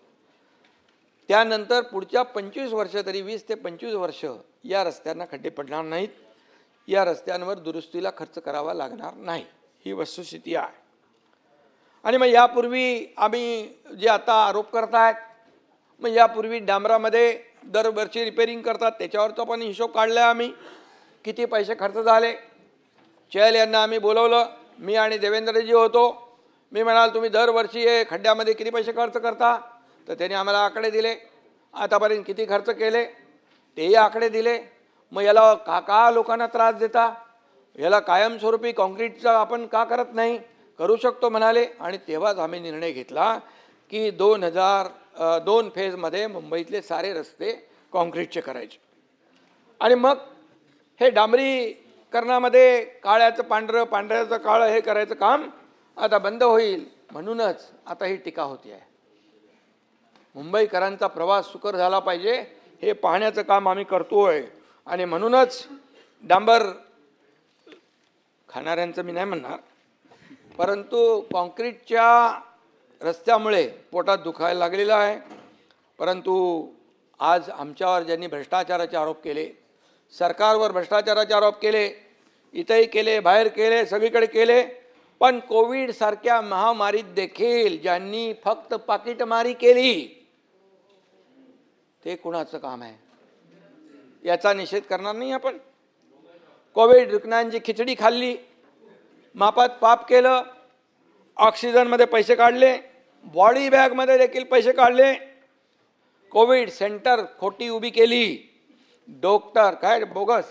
त्यानंतर पुढच्या 25 वर्ष तरी 20 ते 25 वर्ष या रस्त्यांना खड्डे पडणार नाहीत. या रस्त्यांवर दुरुस्तीला खर्च करावा लागणार नाही. ही वस्तुस्थिती आहे. आणि मग यापूर्वी आम्ही जे आता आरोप करतायत, मग यापूर्वी डांबरामध्ये दरवर्षी रिपेरिंग करतात त्याच्यावरचा पण हिशोब काढला आम्ही. किती पैसे खर्च झाले. चहल यांना आम्ही बोलवलं. मी आणि देवेंद्रजी होतो. मी म्हणाल तुम्ही दरवर्षी हे खड्ड्यामध्ये किती पैसे खर्च करता. तर त्यांनी आम्हाला आकडे दिले. आतापर्यंत किती खर्च केले तेही आकडे दिले. मग याला का लोकांना त्रास देता. याला कायमस्वरूपी कॉन्क्रीटचा आपण का करत नाही. करू शकतो म्हणाले. आणि तेव्हाच आम्ही निर्णय घेतला की 2002 फेजमध्ये मुंबईतले सारे रस्ते कॉन्क्रीटचे करायचे. आणि मग हे डांबरीकरणामध्ये काळ्याचं पांढरं पांढऱ्याचं काळं हे करायचं काम आता बंद होईल. म्हणूनच आता ही टीका होती आहे. मुंबईकरांचा प्रवास सुकर झाला पाहिजे हे पाहण्याचं काम आम्ही करतोय. आणि म्हणूनच डांबर खाणाऱ्यांचं मी नाही म्हणणार, परंतु कॉन्क्रीटच्या रस्त्यामुळे पोटात दुखायला लागलेलं आहे. परंतु आज आमच्यावर ज्यांनी भ्रष्टाचाराचे आरोप केले, सरकारवर भ्रष्टाचाराचे आरोप केले, इथेही केले, बाहेर केले, सगळीकडे केले, पण कोविडसारख्या महामारीत देखील ज्यांनी फक्त पाकिटमारी केली ते कुणाचं काम आहे. याचा निषेध करणार नाही आपण. कोविड रुग्णांची खिचडी खाल्ली, मापात पाप केलं, ऑक्सिजनमध्ये पैसे काढले, बॉडी बॅगमध्ये देखील पैसे काढले, कोविड सेंटर खोटी उभी केली, डॉक्टर काय bogus,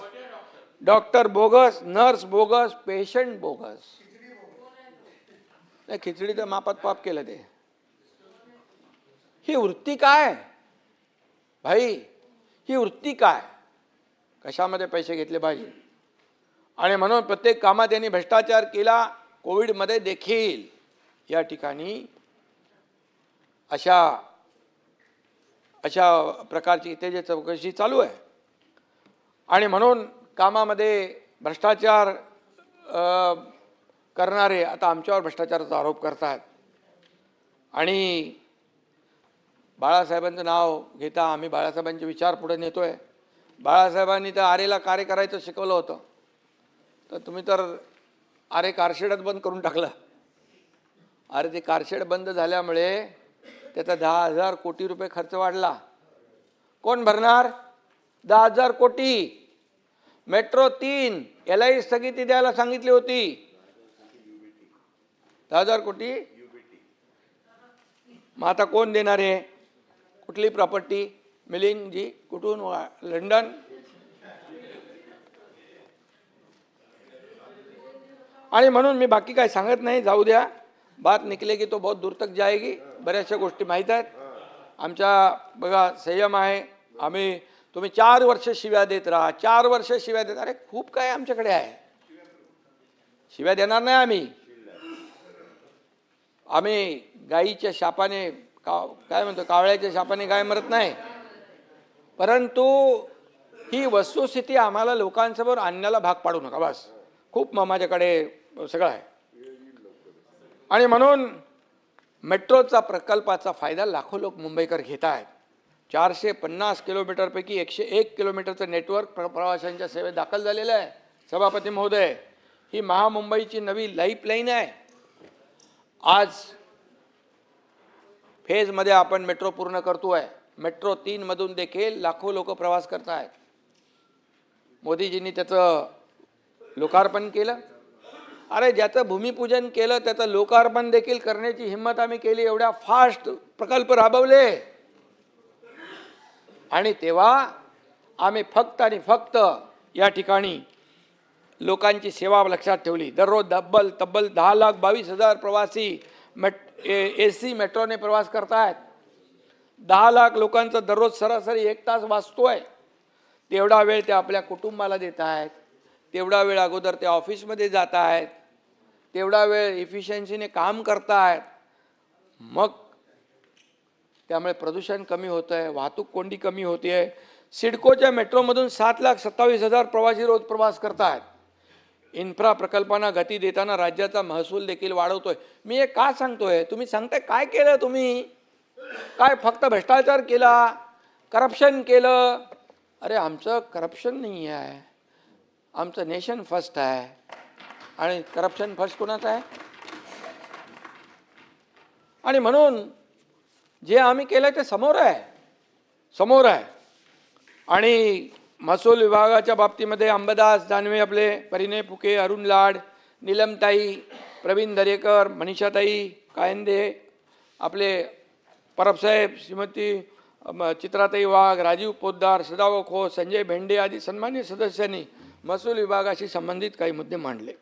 doctor bogus, nurse bogus, patient bogus. नाही खिचडी तर मापात पाप केलं ते. ही वृत्ती काय भाई. ही वृत्ती काय. कशामध्ये पैसे घेतले पाहिजे. आणि म्हणून प्रत्येक कामात त्यांनी भ्रष्टाचार केला. कोविडमध्ये देखील या ठिकाणी अशा प्रकारची इथे जे चौकशी चालू आहे. आणि म्हणून कामामध्ये भ्रष्टाचार करणारे आता आमच्यावर भ्रष्टाचाराचा आरोप करतात. आणि बाळासाहेबांचं नाव घेता आम्ही बाळासाहेबांचे विचार पुढे नेतोय. बाळासाहेबांनी तर आरेला कार्य करायचं शिकवलं होतं. तर तुम्ही तर आरे कारशेडच बंद करून टाकलं. अरे ते कारशेड बंद झाल्यामुळे त्याचा 10,000 कोटी रुपये खर्च वाढला. कोण भरणार 10,000 कोटी. मेट्रो 3 यालाही स्थगिती द्यायला सांगितली होती. 10,000 कोटी. मग आता कोण देणार आहे. कुठली प्रॉपर्टी मिलिंग जी कुठून. लंडन. आणि म्हणून मी बाकी काय सांगत नाही. जाऊ द्या. बात निकलेगी तो बहुत दूर तक जाएगी. बऱ्याचशा गोष्टी माहीत आहेत. आमच्या बघा संयम आहे. आम्ही तुम्ही 4 वर्ष शिव्या देत राहा. 4 वर्ष शिव्या देत. अरे खूप काय आमच्याकडे आहे. शिव्या देणार नाही आम्ही. आम्ही गाईच्या शापाने काय म्हणतो कावळ्याच्या शापाने गाय मरत नाही. परंतु ही वस्तुस्थिती आम्हाला लोकांसमोर आणण्याला भाग पाडू नका. बस, खूप माझ्याकडे सगळं आहे. आणि म्हणून मेट्रोचा प्रकल्पाचा फायदा लाखो लोक मुंबईकर घेत आहेत. 450 किलोमीटरपैकी 101 किलोमीटरचं नेटवर्क प्रवाशांच्या सेवेत दाखल झालेलं आहे. सभापती महोदय, ही महामुंबईची नवी लाईफलाईन आहे. आज फेजमध्ये आपण मेट्रो पूर्ण करतोय. मेट्रो 3 मधून देखील लाखो लोक प्रवास करत आहेत. मोदीजींनी त्याचं लोकार्पण केलं. अरे, ज्याचं भूमिपूजन केलं त्याचं लोकार्पण देखील करण्याची हिंमत आम्ही केली. एवढ्या फास्ट प्रकल्प राबवले. आणि तेव्हा आम्ही फक्त आणि फक्त या ठिकाणी लोकांची सेवा लक्षात ठेवली. दररोज तब्बल 10,22,000 प्रवासी AC मेट्रोने प्रवास करतायत. 10 लाख लोकांचा दररोज सरासरी 1 तास वाचतोय. तेवढा वेळ ते आपल्या कुटुंबाला देत आहेत. तेवढा वेळ अगोदर ते ऑफिसमध्ये जात आहेत. तेवढा वेळ इफिशियन्सीने काम करतायत. मग त्यामुळे प्रदूषण कमी होतं आहे, वाहतूक कोंडी कमी होते आहे. सिडकोच्या मेट्रोमधून 7,27,000 प्रवासी रोज प्रवास करतायत. इन्फ्रा प्रकल्पांना गती देताना राज्याचा महसूल देखील वाढवतोय. मी हे का सांगतोय? तुम्ही सांगताय काय केलं तुम्ही? काय फक्त भ्रष्टाचार केला, करप्शन केलं? अरे, आमचं करप्शन नाही आहे. आमचं नेशन फर्स्ट आहे. आणि करप्शन फर्स्ट कोणाचं आहे? आणि म्हणून जे आम्ही केलं ते समोर आहे. आणि महसूल विभागाच्या बाबतीमध्ये अंबादास दानवे, आपले परिणय फुके, अरुण लाड, नीलमताई, प्रवीण दरेकर, मनीषाताई कायंदे, आपले परबसाहेब, श्रीमती चित्राताई वाघ, राजीव पोद्दार, सदाभाऊ खोत, संजय भेंडे आदी सन्मान्य सदस्यांनी महसूल विभागाशी संबंधित काही मुद्दे मांडले.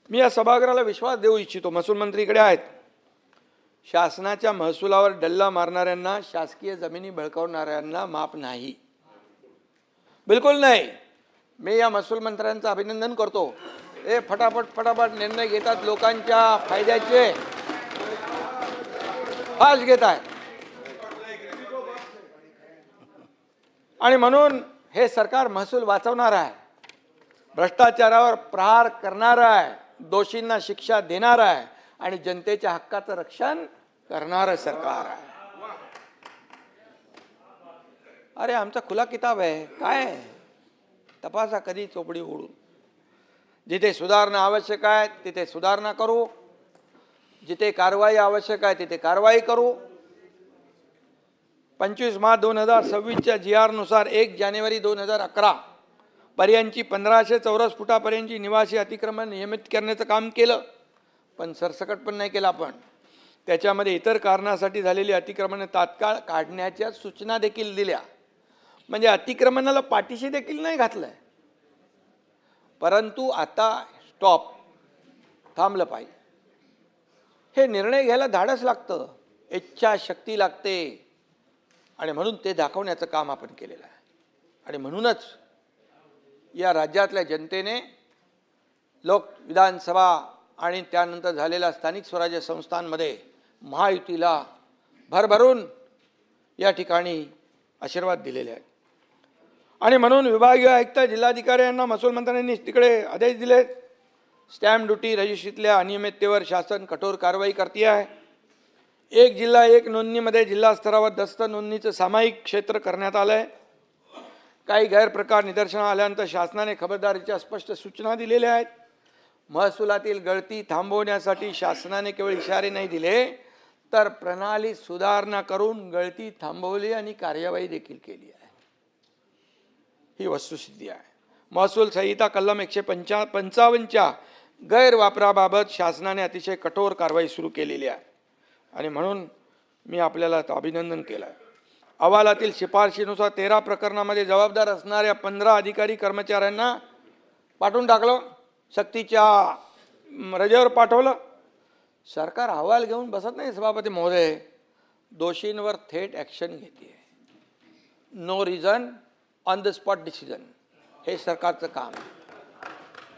मी या सभागृहाला विश्वास देऊ इच्छितो. महसूल मंत्री इकडे आहेत. शासनाच्या महसुलावर डल्ला मारणाऱ्यांना, शासकीय जमिनी बळकावणाऱ्यांना माफ नाही, बिलकुल नाही. मी या महसूल मंत्र्यांचं अभिनंदन करतो. हे फटाफट निर्णय घेतात. लोकांच्या फायद्याचे फास्ट घेत आहेत. आणि म्हणून हे सरकार महसूल वाचवणार आहे, भ्रष्टाचारावर प्रहार करणार आहे, दोषींना शिक्षा देणार आहे आणि जनतेच्या हक्काचं रक्षण करणारं सरकार आहे. अरे, आमचा खुला किताब आहे. काय तपासा कधी चोपडी ओढून. जिथे सुधारणा आवश्यक आहे तिथे सुधारणा करू. जिथे कारवाई आवश्यक आहे तिथे कारवाई करू. 25 मार्च 2026च्या GR नुसार 1 जानेवारी 2011 पर्यंतची 1500 चौरस फुटापर्यंतची निवासी अतिक्रमण नियमित करण्याचं काम केलं. पण सरसकट पण नाही केलं आपण. त्याच्यामध्ये इतर कारणासाठी झालेली अतिक्रमणे तात्काळ काढण्याच्या सूचना देखील दिल्या. म्हणजे अतिक्रमणाला पाठीशी देखील नाही घातलंय. परंतु आता स्टॉप, थांबलं पाहिजे. हे निर्णय घ्यायला धाडस लागतं, इच्छाशक्ती लागते. आणि म्हणून ते दाखवण्याचं काम आपण केलेलं आहे. आणि म्हणूनच या राज्यातल्या जनतेने लोक विधानसभा आणि त्यानंतर झालेल्या स्थानिक स्वराज्य संस्थांमध्ये महायुतीला भरभरून या ठिकाणी आशीर्वाद दिलेले आहेत. आणि म्हणून विभागीय आयुक्त, जिल्हाधिकारी यांना महसूल मंत्र्यांनी तिकडे आदेश दिले. स्टॅम्प ड्युटी रजिस्ट्रीतल्या अनियमिततेवर शासन कठोर कारवाई करते आहे. 1 जिल्हा 1 नोंदणीमध्ये जिल्हा स्तरावर दस्त नोंदणीचं सामायिक क्षेत्र करण्यात आलं आहे. काही गैरप्रकार निदर्शनास आल्यानंतर शासनाने खबरदारीच्या स्पष्ट सूचना दिलेल्या आहेत. महसुलातील गळती थांबवण्यासाठी शासनाने केवळ इशारे नाही दिले, तर प्रणाली सुधारणा करून गळती थांबवली आणि कार्यवाही देखील केली आहे. ही वस्तुस्थिती आहे. महसूल संहिता कलम 155च्या गैरवापराबाबत शासनाने अतिशय कठोर कारवाई सुरू केलेली आहे. आणि म्हणून मी आपल्याला अभिनंदन केलं आहे. अहवालातील शिफारशीनुसार 13 प्रकरणामध्ये जबाबदार असणाऱ्या 15 अधिकारी कर्मचाऱ्यांना पाठवून टाकलं, सक्तीच्या रजेवर पाठवलं. सरकार अहवाल घेऊन बसत नाही सभापती महोदय, दोषींवर थेट ॲक्शन घेते. No reason on the spot decision. हे सरकारचं काम आहे.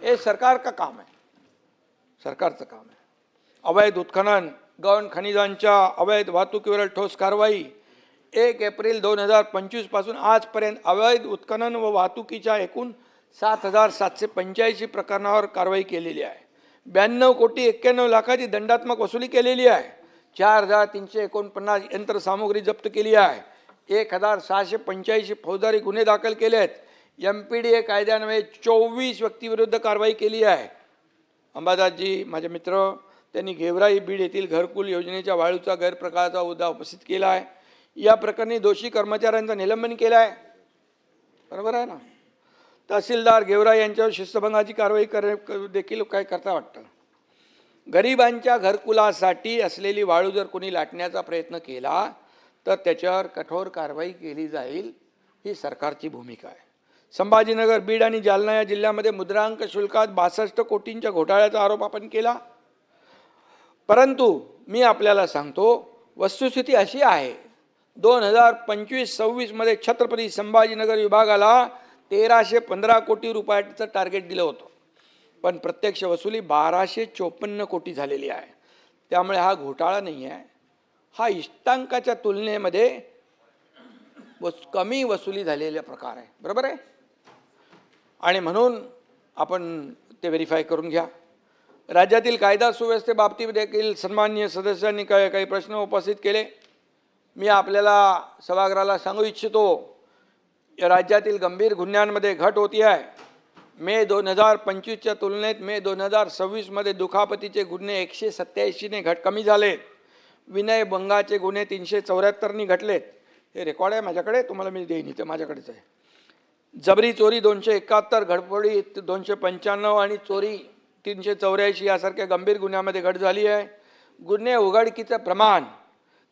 हे सरकार का काम आहे, सरकारचं काम आहे. अवैध उत्खनन, गौण खनिजांच्या अवैध वाहतुकीवर ठोस कारवाई, 1 एप्रिल 2025 पासून आजपर्यंत अवैध उत्खनन व वाहतुकीच्या एकूण 7,785 प्रकरणावर कारवाई केलेली आहे. 92,91,00,000ची दंडात्मक वसुली केलेली आहे. 4,349 यंत्रसामुग्री जप्त केली आहे. 1,685 फौजदारी गुन्हे दाखल केले आहेत. MPDA कायद्यान्वये 24 व्यक्तीविरुद्ध कारवाई केली आहे. अंबादासजी माझे मित्र, त्यांनी गेवराई बीड येथील घरकुल योजनेच्या वाळूचा गैरप्रकाराचा मुद्दा उपस्थित केला आहे. या प्रकरणी दोषी कर्मचाऱ्यांचं निलंबन केलं आहे. बरोबर आहे ना. तहसीलदार गेवराई यांच्यावर शिस्तभंगाची कारवाई देखील काय करता वाटतं. गरिबांच्या घरकुलासाठी असलेली वाळू जर कोणी लाटण्याचा प्रयत्न केला तर त्याच्यावर कठोर कारवाई केली जाईल, ही सरकारची भूमिका आहे. संभाजीनगर, बीड आणि जालना या जिल्ह्यामध्ये मुद्रांक शुल्कात 62 कोटींच्या घोटाळ्याचा आरोप आपण केला. परंतु मी आपल्याला सांगतो, वस्तुस्थिती अशी आहे, 2025-26 मध्ये छत्रपती संभाजीनगर विभागाला 1,315 कोटी रुपयाचं टार्गेट दिलं होतं, पण प्रत्यक्ष वसुली 1,254 कोटी झालेली आहे. त्यामुळे हा घोटाळा नाही आहे, हा इष्टांकाच्या तुलनेमध्ये कमी वसुली झालेला प्रकार आहे. बरोबर आहे. आणि म्हणून आपण ते व्हेरीफाय करून घ्या. राज्यातील कायदा सुव्यवस्थेबाबतीत देखील सन्माननीय सदस्यांनी काही प्रश्न उपस्थित केले. मी आपल्याला सभागृहाला सांगू इच्छितो, या राज्यातील गंभीर गुन्ह्यांमध्ये घट होती आहे. मे 2025च्या तुलनेत मे 2026 मध्ये दुखापतीचे गुन्हे 187ने कमी झालेत. विनयभंगाचे गुन्हे 374नी घटलेत. हे रेकॉर्ड आहे माझ्याकडे, तुम्हाला मी देईन, इथे माझ्याकडेच आहे. जबरी चोरी 271, घडफोडी 295 आणि चोरी 384 यासारख्या गंभीर गुन्ह्यामध्ये घट झाली आहे. गुन्हे उघडकीचं प्रमाण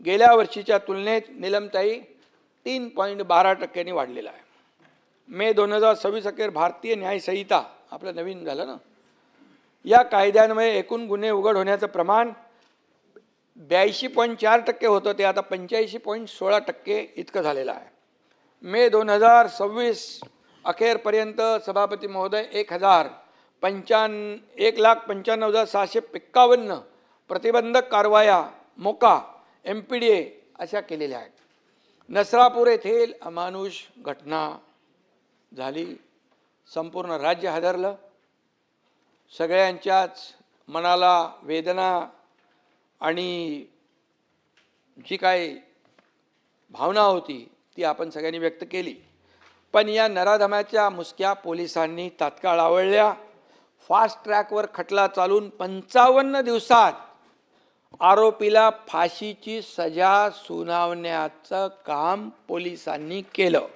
गेल्या वर्षीच्या तुलनेत निलमताई 3.12% वाढलेलं आहे. मे 2026 अखेर भारतीय न्याय संहिता आपलं नवीन झालं ना, या कायद्यान्वये एकूण गुन्हे उघड होण्याचं प्रमाण 82.4% होतं, ते आता 85.16% इतकं झालेलं आहे. मे 2026 अखेरपर्यंत सभापती महोदय 1,95,755 प्रतिबंधक कारवाया मोका MPDA अशा केलेल्या आहेत. नसरापूर येथील अमानुष घटना झाली, संपूर्ण राज्य हादरलं. सगळ्यांच्याच मनाला वेदना आणि जी काही भावना होती ती आपण सगळ्यांनी व्यक्त केली. पण या नराधमाच्या मुसक्या पोलिसांनी तात्काळ आवळल्या. फास्ट ट्रॅकवर खटला चालून 55 दिवसात आरोपीला फाशीची सजा सुनावण्याचं काम पोलिसांनी केलं.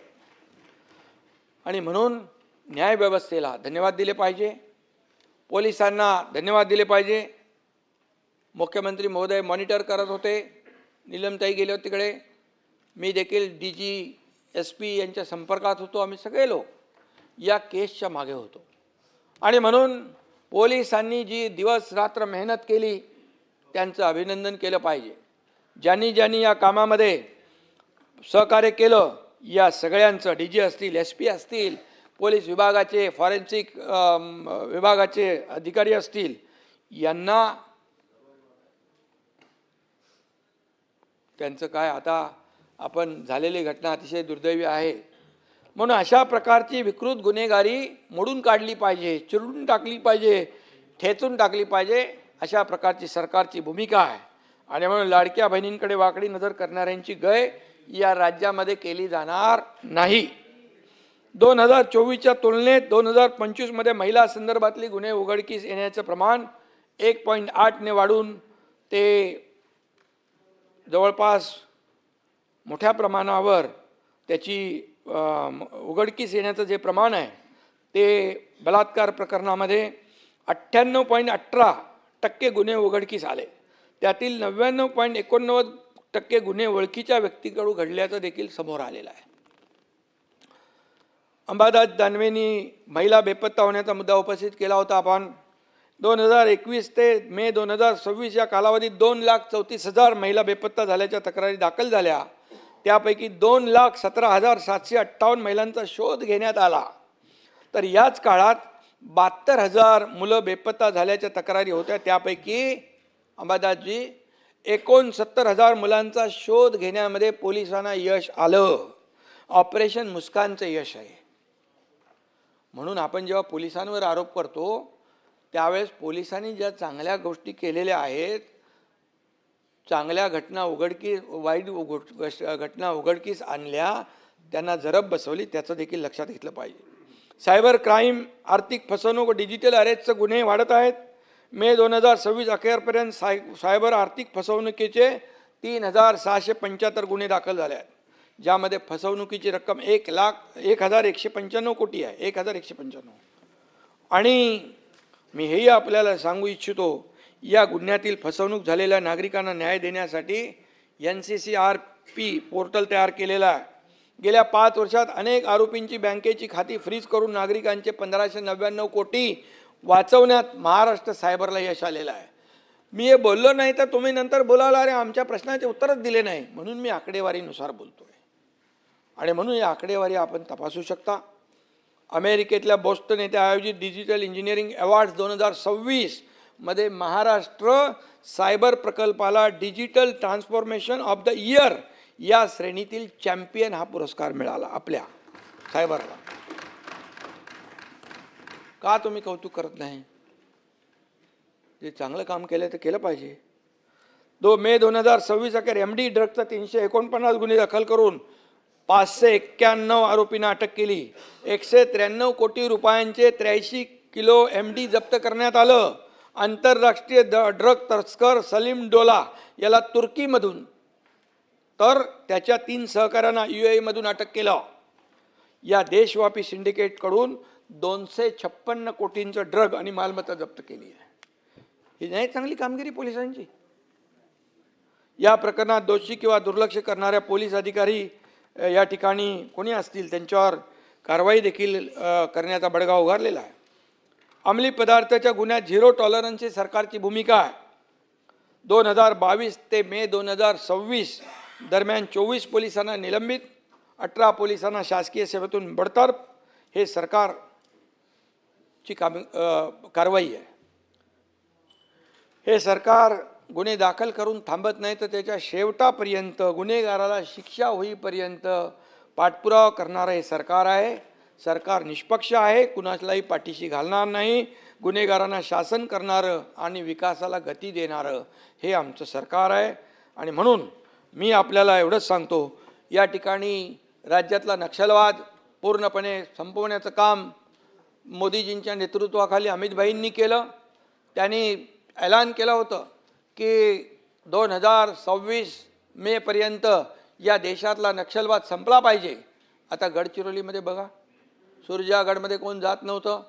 आणि म्हणून न्यायव्यवस्थेला धन्यवाद दिले पाहिजे, पोलिसांना धन्यवाद दिले पाहिजे. मुख्यमंत्री महोदय मॉनिटर करत होते, निलमताई गेले होते तिकडे, मी देखील DG SP यांच्या संपर्कात होतो. आम्ही सगळे लोक या केसच्या मागे होतो. आणि म्हणून पोलिसांनी जी दिवस रात्र मेहनत केली त्यांचं अभिनंदन केलं पाहिजे. ज्यांनी ज्यांनी या कामामध्ये सहकार्य केलं या सगळ्यांचं, DG असतील, SP असतील, पोलीस विभागाचे, फॉरेन्सिक विभागाचे अधिकारी असतील, यांना त्यांचं काय, आता आपण झालेली घटना अतिशय दुर्दैवी आहे. म्हणून अशा प्रकारची विकृत गुन्हेगारी मोडून काढली पाहिजे, चिरून टाकली पाहिजे, ठेचून टाकली पाहिजे, अशा प्रकारची सरकारची भूमिका आहे. आणि म्हणून लाडक्या बहिणींकडे वाकडी नजर करणाऱ्यांची गय या राज्यामध्ये केली जाणार नाही. 2024च्या तुलनेत 2025 मध्ये महिला संदर्भातली गुन्हे उघडकीस येण्याचं प्रमाण 1.8ने वाढून ते जवळपास मोठ्या प्रमाणावर त्याची उघडकीस येण्याचं जे प्रमाण आहे ते बलात्कार प्रकरणामध्ये 98.18% गुन्हे उघडकीस आले. त्यातील 99.89% गुन्हे ओळखीच्या व्यक्तीकडून घडल्याचं देखील समोर आलेलं आहे. अंबादास दानवेंनी महिला बेपत्ता होण्याचा मुद्दा उपस्थित केला होता. आपण 2021 ते मे 2026 या कालावधीत 2,34,000 महिला बेपत्ता झाल्याच्या तक्रारी दाखल झाल्या. त्यापैकी 2,17,758 महिलांचा शोध घेण्यात आला. तर याच काळात 72,000 मुलं बेपत्ता झाल्याच्या तक्रारी होत्या. त्यापैकी अंबादासजी 69,000 मुलांचा शोध घेण्यामध्ये पोलिसांना यश आलं. ऑपरेशन मुस्कानचं यश आहे. म्हणून आपण जेव्हा पोलिसांवर आरोप करतो त्यावेळेस पोलिसांनी ज्या चांगल्या गोष्टी केलेल्या आहेत, चांगल्या घटना वाईट घटना उघडकीस आणल्या, त्यांना जरब बसवली, त्याचं देखील लक्षात घेतलं पाहिजे. सायबर क्राईम, आर्थिक फसवणूक व डिजिटल अरेस्टचे गुन्हे वाढत आहेत. मे 2026 अखेरपर्यंत सायबर आर्थिक फसवणुकीचे 3,675 गुन्हे दाखल झाले आहेत, ज्यामध्ये फसवणुकीची रक्कम 1,195 कोटी आहे. 1,195. आणि मी हेही आपल्याला सांगू इच्छितो, या गुन्ह्यातील फसवणूक झालेल्या नागरिकांना न्याय देण्यासाठी NCCRP पोर्टल तयार केलेला आहे. गेल्या 5 वर्षात अनेक आरोपींची बँकेची खाती फ्रीज करून नागरिकांचे 1,599 कोटी वाचवण्यात महाराष्ट्र सायबरला यश आलेलं आहे. मी हे बोललो नाही तर तुम्ही नंतर बोलाल, अरे आमच्या प्रश्नाचे उत्तरच दिले नाही. म्हणून मी आकडेवारीनुसार बोलतोय. आणि म्हणून ही आकडेवारी आपण तपासू शकता. अमेरिकेतल्या बोस्टन येथे आयोजित डिजिटल इंजिनिअरिंग अवॉर्ड्स 2026 मध्ये महाराष्ट्र सायबर प्रकल्पाला digital transformation of the year या श्रेणीतील चॅम्पियन हा पुरस्कार मिळाला आपल्या सायबरला. का तुम्ही कौतुक करत नाही? जे चांगलं काम केलं ते केलं पाहिजे. मे 2026 अखेर MD ड्रगचा 349 गुन्हे दाखल करून 591 आरोपींना अटक केली. 193 कोटी रुपयांचे 83 किलो MD जप्त करण्यात आलं. आंतरराष्ट्रीय ड्रग तस्कर सलीम डोला याला तुर्कीमधून तर त्याच्या 3 सहकाऱ्यांना UAE मधून अटक केलं. या देशव्यापी सिंडिकेटकडून 256 कोटींचं ड्रग आणि मालमत्ता जप्त केली आहे. ही नाही चांगली कामगिरी पोलिसांची. या प्रकरणात दोषी किंवा दुर्लक्ष करणाऱ्या पोलीस अधिकारी या ठिकाणी कोणी असतील त्यांच्यावर कारवाई देखील करण्याचा बडगा उगारलेला आहे. अंमली पदार्थाच्या गुन्ह्यात 0 टॉलरन्सची सरकारची भूमिका आहे. 2022 ते मे 2026 दरम्यान 24 पोलिसांना निलंबित, 18 पोलिसांना शासकीय सेवेतून बडतर्फ. हे सरकारची कारवाई आहे. हे सरकार गुन्हे दाखल करून थांबत नाही, तर त्याच्या शेवटापर्यंत गुन्हेगाराला शिक्षा होईपर्यंत पाठपुरावा करणारं हे सरकार आहे. सरकार निष्पक्ष आहे, कुणालाही पाठीशी घालणार नाही. गुन्हेगारांना शासन करणारं आणि विकासाला गती देणारं हे आमचं सरकार आहे. आणि म्हणून मी आपल्याला एवढंच सांगतो, या ठिकाणी राज्यातला नक्षलवाद पूर्णपणे संपवण्याचं काम मोदीजींच्या नेतृत्वाखाली अमितभाईंनी केलं. त्यांनी ऐलान केलं होतं की 2026 मेपर्यंत या देशातला नक्षलवाद संपला पाहिजे. आता गडचिरोलीमध्ये बघा, सुरजागडमध्ये कोण जात नव्हतं,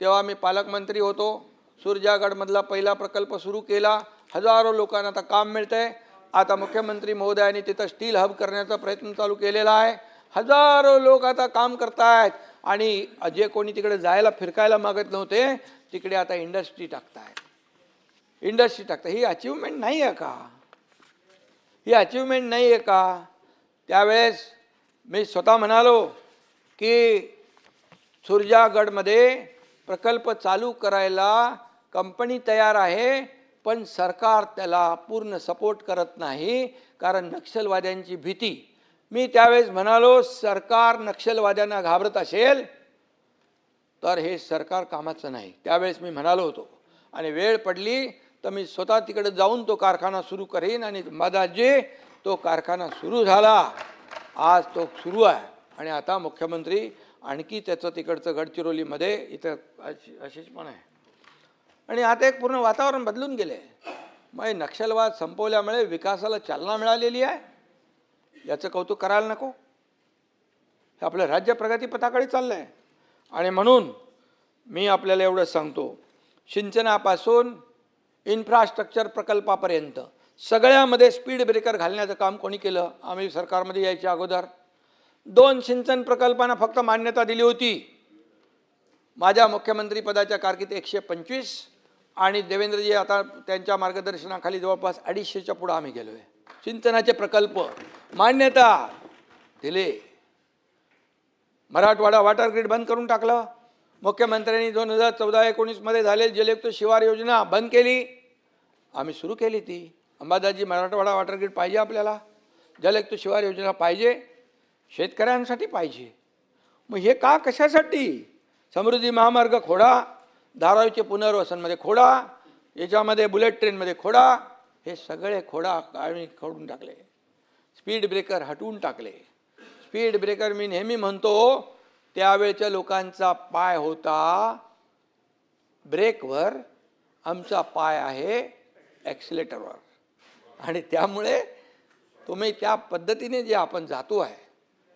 तेव्हा मी पालकमंत्री होतो. सुरजागडमधला पहिला प्रकल्प सुरू केला, हजारो लोकांना आता काम मिळतंय. आता मुख्यमंत्री महोदयांनी तिथं स्टील हब करण्याचा प्रयत्न चालू केलेला आहे. हजारो लोक आता काम करतायत आणि जे कोणी तिकडे जायला फिरकायला मागत नव्हते तिकडे आता इंडस्ट्री टाकतायत. ही अचिव्हमेंट नाही आहे का? ही अचिव्हमेंट नाही आहे का? त्यावेळेस मी स्वतः म्हणालो की सुरजागडमध्ये प्रकल्प चालू करायला कंपनी तयार आहे, पण सरकार त्याला पूर्ण सपोर्ट करत नाही, कारण नक्षलवाद्यांची भीती. मी त्यावेळेस म्हणालो, सरकार नक्षलवाद्यांना घाबरत असेल तर हे सरकार कामाचं नाही. त्यावेळेस मी म्हणालो होतो. आणि वेळ पडली तर मी स्वतः तिकडे जाऊन तो कारखाना सुरू करीन. आणि मदाजी तो कारखाना सुरू झाला, आज तो सुरू आहे. आणि आता मुख्यमंत्री आणखी त्याचं तिकडचं गडचिरोलीमध्ये इथं अशीच पण आहे. आणि आता एक पूर्ण वातावरण बदलून गेले. मग नक्षलवाद संपवल्यामुळे विकासाला चालना मिळालेली आहे, याचं कौतुक करायला नको? हे आपलं राज्य प्रगतीपथाकडे चाललं आहे. आणि म्हणून मी आपल्याला एवढं सांगतो, सिंचनापासून इन्फ्रास्ट्रक्चर प्रकल्पापर्यंत सगळ्यामध्ये स्पीड ब्रेकर घालण्याचं काम कोणी केलं? आम्ही सरकारमध्ये यायच्या अगोदर 2 सिंचन प्रकल्पांना फक्त मान्यता दिली होती. माझ्या मुख्यमंत्रीपदाच्या कारकिर्दीत 125 आणि देवेंद्रजी आता त्यांच्या मार्गदर्शनाखाली जवळपास 250च्या पुढे आम्ही गेलोय. सिंचनाचे प्रकल्प मान्यता दिले. मराठवाडा वॉटर ग्रीड बंद करून टाकलं. मुख्यमंत्र्यांनी 2014-19 मध्ये झालेली जलयुक्त शिवार योजना बंद केली. आम्ही सुरू केली ती. अंबादाजी मराठवाडा वॉटर ग्रीड पाहिजे आपल्याला, जलयुक्त शिवार योजना पाहिजे, शेतकऱ्यांसाठी पाहिजे. मग हे का कशासाठी? समृद्धी महामार्ग खोडा, धारावीचे पुनर्वसनमध्ये खोडा, याच्यामध्ये बुलेट ट्रेनमध्ये खोडा, हे सगळे खोडा आम्ही खोडून टाकले. स्पीड ब्रेकर हटवून टाकले. स्पीड ब्रेकर मी नेहमी म्हणतो त्यावेळच्या लोकांचा पाय होता ब्रेकवर, आमचा पाय आहे ॲक्सिलेटरवर. आणि त्यामुळे तुम्ही त्या पद्धतीने जे आपण जातो आहे,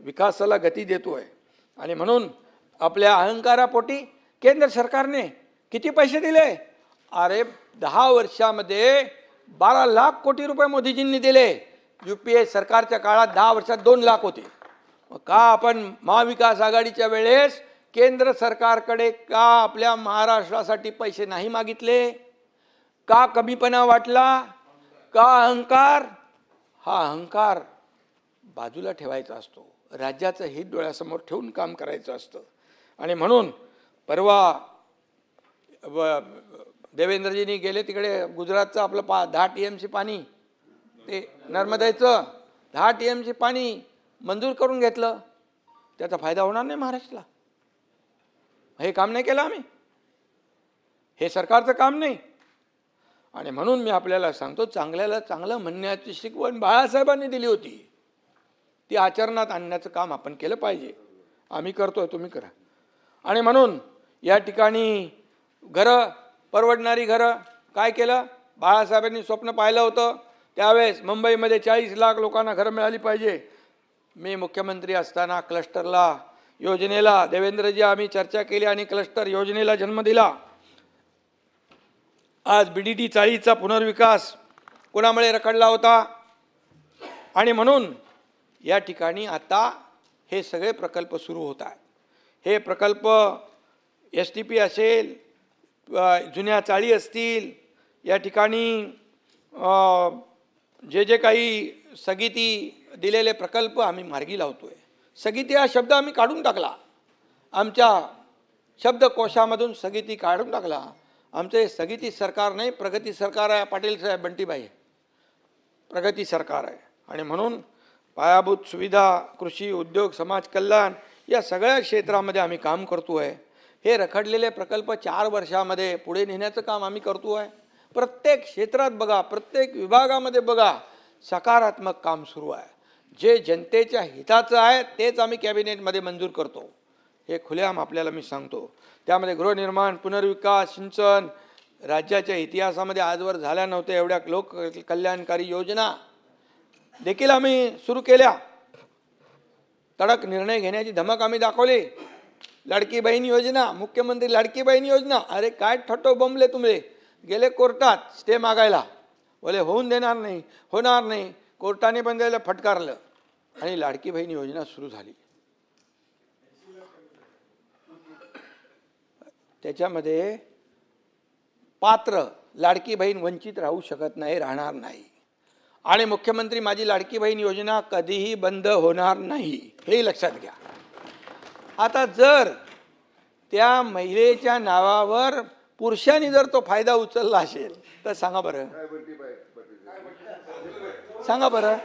विकासाला गती देतो आहे. आणि म्हणून आपल्या अहंकारापोटी केंद्र सरकारने किती पैसे दिले? अरे 10 वर्षामध्ये 12 लाख कोटी रुपये मोदीजींनी दिले. UPA सरकारच्या काळात 10 वर्षात 2 लाख होते. मग का आपण महाविकास आघाडीच्या वेळेस केंद्र सरकारकडे का आपल्या महाराष्ट्रासाठी पैसे नाही मागितले? का कमीपणा वाटला? का अहंकार? हा अहंकार बाजूला ठेवायचा असतो. राज्याचं हित डोळ्यासमोर ठेवून काम करायचं असतं. आणि म्हणून परवा देवेंद्रजींनी गेले तिकडे गुजरातचं आपलं 10 TMC पाणी, ते नर्मदेचं 10 TMC पाणी मंजूर करून घेतलं. त्याचा फायदा होणार नाही महाराष्ट्राला? हे काम नाही केलं आम्ही? हे सरकारचं काम नाही? आणि म्हणून मी आपल्याला सांगतो, चांगल्याला चांगलं म्हणण्याची शिकवण बाळासाहेबांनी दिली होती, ती आचरणात आणण्याचं काम आपण केलं पाहिजे. आम्ही करतोय, तुम्ही करा. आणि म्हणून या ठिकाणी घरं, परवडणारी घरं काय केलं? बाळासाहेबांनी स्वप्न पाहिलं होतं त्यावेळेस मुंबईमध्ये 40 लाख लोकांना घरं मिळाली पाहिजे. मी मुख्यमंत्री असताना क्लस्टरला योजनेला देवेंद्रजी आम्ही चर्चा केली आणि क्लस्टर योजनेला जन्म दिला. आज BDT चाळीचा पुनर्विकास कोणामुळे रखडला होता? आणि म्हणून या ठिकाणी आता हे सगळे प्रकल्प सुरू होत आहेत. हे प्रकल्प STP असेल, जुन्या चाळी असतील, या ठिकाणी जे जे काही स्थगिती दिलेले प्रकल्प आम्ही मार्गी लावतोय. स्थगिती हा शब्द आम्ही काढून टाकला, आमच्या शब्दकोशामधून स्थगिती काढून टाकला. आमचे स्थगिती सरकार नाही, प्रगती सरकार आहे. पाटील साहेब, बंटीभाई, प्रगती सरकार आहे. आणि म्हणून पायाभूत सुविधा, कृषी, उद्योग, समाज कल्याण या सगळ्या क्षेत्रामध्ये आम्ही काम करतो आहे. हे रखडलेले प्रकल्प 4 वर्षामध्ये पुढे नेण्याचं काम आम्ही करतो आहे. प्रत्येक क्षेत्रात बघा, प्रत्येक विभागामध्ये बघा, सकारात्मक काम सुरू आहे. जे जनतेच्या हिताचं आहे तेच आम्ही कॅबिनेटमध्ये मंजूर करतो. हे खुलेआम आपल्याला मी सांगतो. त्यामध्ये गृहनिर्माण, पुनर्विकास, सिंचन, राज्याच्या इतिहासामध्ये आजवर झाल्या नव्हत्या एवढ्या लोक कल्याणकारी योजना देखील आम्ही सुरू केल्या. तडक निर्णय घेण्याची धमक आम्ही दाखवली. लाडकी बहीण योजना, मुख्यमंत्री लाडकी बहीण योजना, अरे काय ठटो बमले तुम्ही. गेले कोर्टात स्टे मागायला, बोले होऊन देणार नाही, होणार नाही. कोर्टाने पण त्याला फटकारलं आणि लाडकी बहीण योजना सुरू झाली. त्याच्यामध्ये पात्र लाडकी बहीण वंचित राहू शकत नाही, राहणार नाही. आणि मुख्यमंत्री माझी लाडकी बहीण योजना कधीही बंद होणार नाही, हे लक्षात घ्या. आता जर त्या महिलेच्या नावावर पुरुषांनी जर तो फायदा उचलला असेल तर सांगा बरं, सांगा बरं.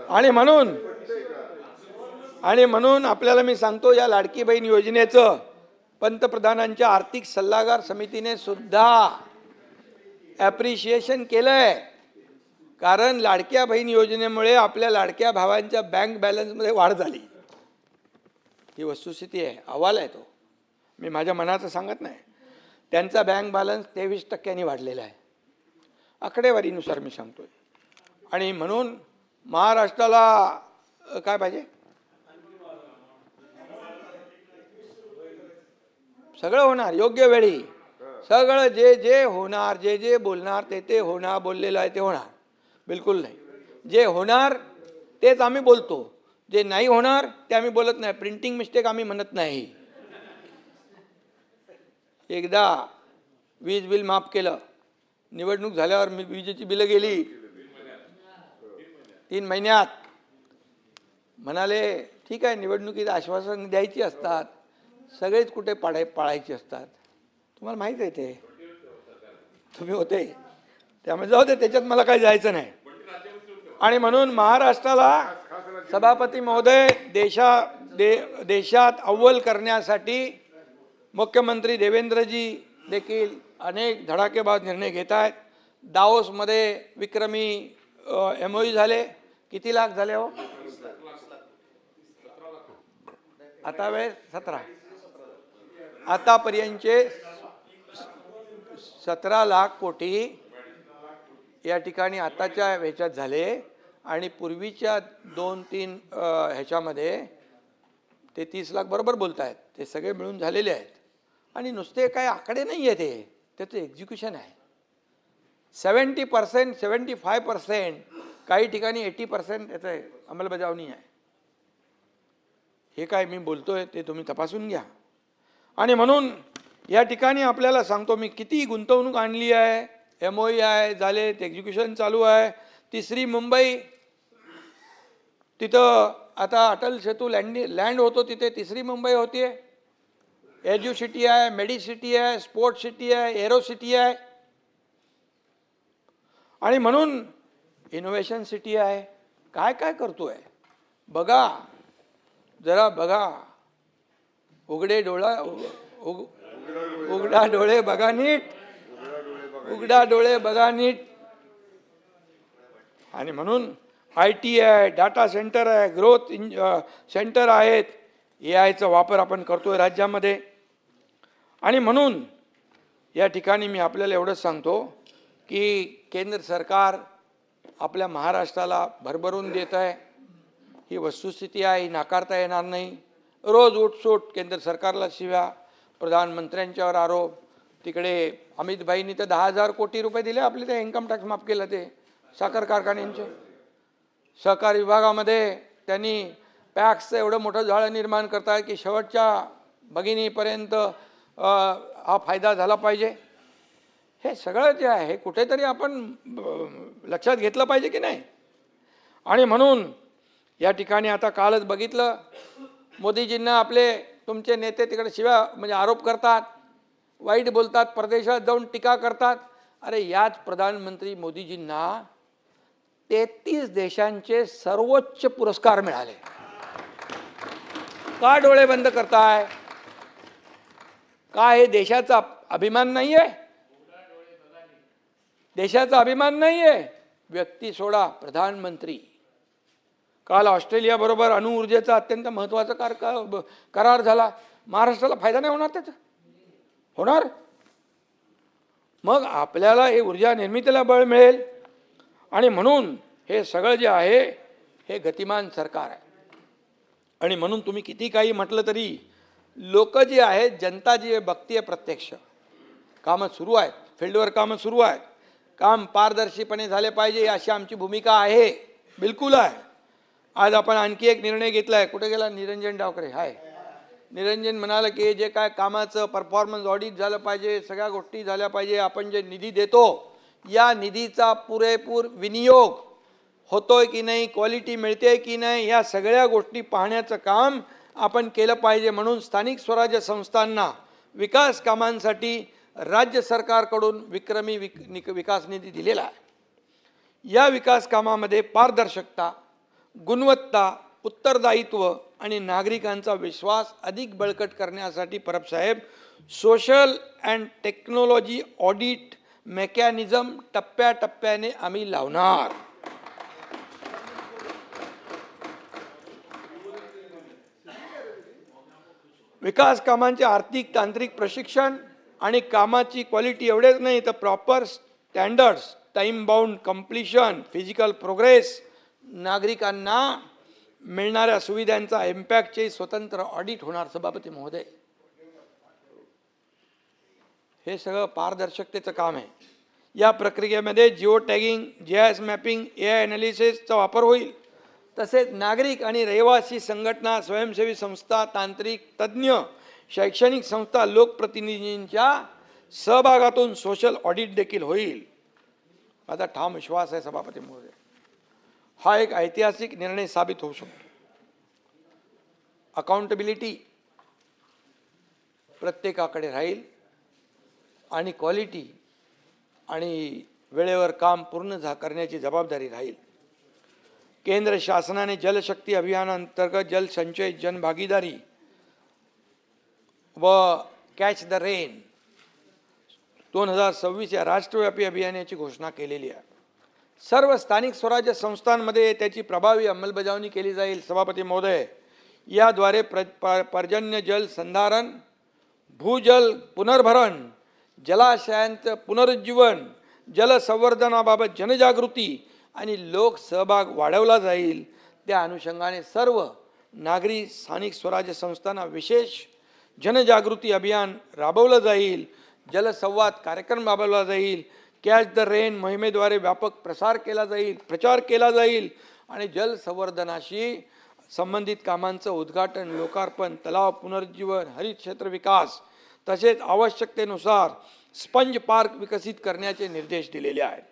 आणि म्हणून आपल्याला मी सांगतो, या लाडकी बहीण योजनेचं पंतप्रधानांच्या आर्थिक सल्लागार समितीने सुद्धा ॲप्रिशिएशन केलंय. कारण लाडक्या बहीण योजनेमुळे आपल्या लाडक्या भावांच्या बँक बॅलन्समध्ये वाढ झाली. ही वस्तुस्थिती आहे, अहवाल आहे तो, मी माझ्या मनाचं सांगत नाही. त्यांचा बँक बॅलन्स 23% वाढलेला आहे, आकडेवारीनुसार मी सांगतोय. आणि म्हणून महाराष्ट्राला काय पाहिजे? सगळं होणार योग्य वेळी. सगळं जे जे होणार, जे जे बोलणार ते ते होणार, बोललेलं आहे ते होणार. बिलकुल नाही. जे होणार तेच आम्ही बोलतो, जे नाही होणार ते आम्ही बोलत नाही. प्रिंटिंग मिस्टेक आम्ही म्हणत नाही. एकदा वीज बिल माफ केलं, निवडणूक झाल्यावर विजेची बिलं गेली 3 महिन्यात. म्हणाले ठीक आहे, निवडणुकीत आश्वासन द्यायची असतात, सगळेच कुठे पाळायची असतात. तुम्हाला माहीत आहे ते, तुम्ही होते. त्यामुळे जाऊ दे, त्याच्यात मला काही जायचं नाही. आणि म्हणून महाराष्ट्राला सभापती महोदय देशात अव्वल करण्यासाठी मुख्यमंत्री देवेंद्रजी देखील अनेक धडाकेबाज निर्णय घेत आहेत. दाओसमध्ये विक्रमी MOU झाले. किती लाख झाले हो आता वेळ 17 आतापर्यंतचे 17 लाख कोटी या ठिकाणी आताच्या ह्याच्यात झाले आणि पूर्वीच्या 2-3 ह्याच्यामध्ये ते 30 लाख बरोबर बोलत आहेत. ते सगळे मिळून झालेले आहेत. आणि नुसते काय आकडे नाही आहे, ते त्याचं एक्झिक्युशन आहे. 70%, 75%, काही ठिकाणी 80% त्याचं अंमलबजावणी आहे. हे काय मी बोलतोय ते तुम्ही तपासून घ्या. आणि म्हणून या ठिकाणी आपल्याला सांगतो मी, किती गुंतवणूक आणली आहे, MOU आहे झाले, एक्झिक्युशन चालू आहे. तिसरी मुंबई, तिथं आता अटल सेतू लँड होतो, तिथे तिसरी मुंबई होतीये. एज्यू सिटी आहे, मेडी सिटी आहे, स्पोर्ट सिटी आहे, एरो सिटी आहे. आणि म्हणून इनोव्हेशन सिटी आहे. काय काय करतोय बघा, जरा बघा. उघडा डोळे बघा नीट, उघडा डोळे बघा नीट. आणि म्हणून IT आहे, डाटा सेंटर आहे, ग्रोथ सेंटर आहेत. AIचा वापर आपण करतोय राज्यामध्ये. आणि म्हणून या ठिकाणी मी आपल्याला एवढंच सांगतो की केंद्र सरकार आपल्या महाराष्ट्राला भरभरून देत आहे. ही वस्तुस्थिती आहे, ही नाकारता येणार नाही. रोज उठसूट केंद्र सरकारला शिव्या, प्रधानमंत्र्यांच्यावर आरोप. तिकडे अमित भाईंनी तर 10,000 कोटी रुपये दिले आपले, ते इन्कम टॅक्स माफ केलं ते साखर कारखान्यांचे. सहकार विभागामध्ये त्यांनी पॅक्सचं एवढं मोठं जाळं निर्माण करताय की शेवटच्या भगिनीपर्यंत हा फायदा झाला पाहिजे. हे सगळं जे आहे कुठेतरी आपण लक्षात घेतलं पाहिजे की नाही. आणि म्हणून या ठिकाणी आता कालच बघितलं, मोदीजींना आपले तुमचे नेते तिकडे शिव्या म्हणजे आरोप करतात, वाईट बोलतात, परदेशात जाऊन टीका करतात. अरे याच प्रधानमंत्री मोदीजींना 33 देशांचे सर्वोच्च पुरस्कार मिळाले. का डोळे बंद करताय? का हे देशाचा अभिमान नाही आहे? देशाचा अभिमान नाही आहे? व्यक्ती सोडा, प्रधानमंत्री. काल ऑस्ट्रेलिया बरोबर अणुऊर्जेचा अत्यंत महत्त्वाचा करार झाला. महाराष्ट्राला फायदा नाही होणार त्याचा? होणार. मग आपल्याला हे ऊर्जा निर्मितीला बळ मिळेल. आणि म्हणून हे सगळं जे आहे हे गतिमान सरकार आहे. आणि म्हणून तुम्ही किती काही म्हटलं तरी लोक जे आहेत, जनता जी बघतीये प्रत्यक्ष, कामं सुरू आहेत, फील्डवर कामं सुरू आहेत. काम पारदर्शीपणे झाले पाहिजे अशी आमची भूमिका आहे, बिलकुल आहे. आज आपण आणखी एक निर्णय घेतला आहे. कुठे गेला निरंजन डावकरे? हाय. निरंजन म्हणाला की जे काय कामाचं परफॉर्मन्स ऑडिट झालं पाहिजे, सगळ्या गोष्टी झाल्या पाहिजे. आपण जे निधी देतो या निधीचा पुरेपूर विनियोग होतोय की नाही, क्वालिटी मिळते की नाही, या सगळ्या गोष्टी पाहण्याचं काम आपण केलं पाहिजे. म्हणून स्थानिक स्वराज्य संस्थांना विकास कामांसाठी राज्य सरकारकडून विक्रमी विकास निधी दिलेला आहे. या विकास कामामध्ये पारदर्शकता, गुणवत्ता, उत्तरदायित्व आणि नागरिकांचा विश्वास अधिक बळकट करण्यासाठी परब साहेब social and technology audit mechanism टप्प्याटप्प्याने आम्ही लावणार. विकास कामांचे आर्थिक तांत्रिक प्रशिक्षण आणि कामाची क्वालिटी एवढेच नाही तर proper standards, time bound completion, physical progress, नागरिकांना मिळणाऱ्या सुविधांचा इम्पॅक्टचे स्वतंत्र ऑडिट होणार सभापती महोदय. हे सगळं पारदर्शकतेचं काम आहे. या प्रक्रियेमध्ये geo tagging, GIS mapping, AI ॲनालिसिसचा वापर होईल. तसेच नागरिक आणि रहिवासी संघटना, स्वयंसेवी संस्था, तांत्रिक तज्ज्ञ, शैक्षणिक संस्था, लोकप्रतिनिधींच्या सहभागातून सोशल ऑडिट देखील होईल. माझा ठाम विश्वास आहे सभापती महोदय, हा एक ऐतिहासिक निर्णय साबित होऊ शकतो. अकाउंटेबिलिटी प्रत्येकाकडे राहील आणि क्वालिटी आणि वेळेवर काम पूर्ण करण्याची जबाबदारी राहील. केंद्र शासनाने जलशक्ती अभियानांतर्गत जलसंचय, जनभागीदारी व कॅच द रेन 2026 या राष्ट्रव्यापी अभियानाची घोषणा केलेली आहे. सर्व स्थानिक स्वराज्य संस्थांमध्ये त्याची प्रभावी अंमलबजावणी केली जाईल. सभापती महोदय, याद्वारे पर्जन्य जल संधारण, भूजल पुनर्भरण, जलाशयांचं पुनरुज्जीवन, जलसंवर्धनाबाबत जनजागृती आणि लोकसहभाग वाढवला जाईल. त्या अनुषंगाने सर्व नागरी स्थानिक स्वराज्य संस्थांना विशेष जनजागृती अभियान राबवलं जाईल. जलसंवाद कार्यक्रम राबवला जाईल. कॅच द रेन मोहिमेद्वारे व्यापक प्रचार केला जाईल आणि जलसंवर्धनाशी संबंधित कामांचं उद्घाटन, लोकार्पण, तलाव पुनरुज्जीवन, हरित क्षेत्र विकास तसेच आवश्यकतेनुसार स्पंज पार्क विकसित करण्याचे निर्देश दिलेले आहेत.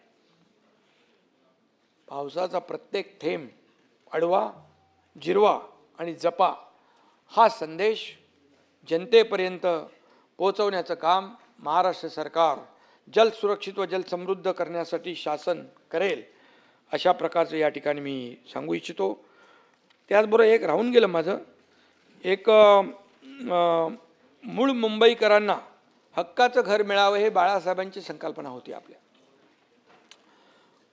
पावसाचा प्रत्येक थेंब अडवा, जिरवा आणि जपा हा संदेश जनतेपर्यंत पोहोचवण्याचं काम महाराष्ट्र सरकार जल सुरक्षित व जल समृद्ध करण्यासाठी शासन करेल, अशा प्रकारचं या ठिकाणी मी सांगू इच्छितो. त्याचबरोबर एक राहून गेलं माझं, एक मूळ मुंबईकरांना हक्काचं घर मिळावं हे बाळासाहेबांची संकल्पना होती. आपल्या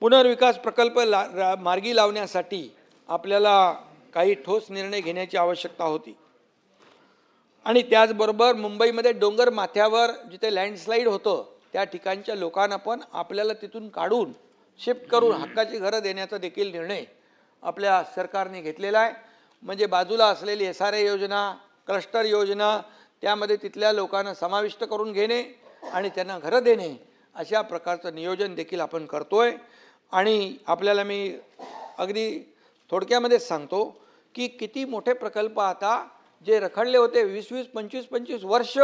पुनर्विकास प्रकल्प मार्गी लावण्यासाठी आपल्याला काही ठोस निर्णय घेण्याची आवश्यकता होती आणि त्याचबरोबर मुंबईमध्ये डोंगर माथ्यावर जिथे लँडस्लाईड होतं त्या ठिकाणच्या लोकांना पण आपल्याला तिथून काढून शिफ्ट करून हक्काची घरं देण्याचा देखील निर्णय आपल्या सरकारने घेतलेला आहे. म्हणजे बाजूला असलेली SRA योजना, क्लस्टर योजना, त्यामध्ये तिथल्या लोकांना समाविष्ट करून घेणे आणि त्यांना घरं देणे, अशा प्रकारचं नियोजन देखील आपण करतोय. आणि आपल्याला मी अगदी थोडक्यामध्येच सांगतो की किती मोठे प्रकल्प आता जे रखडले होते 20-25 वर्ष,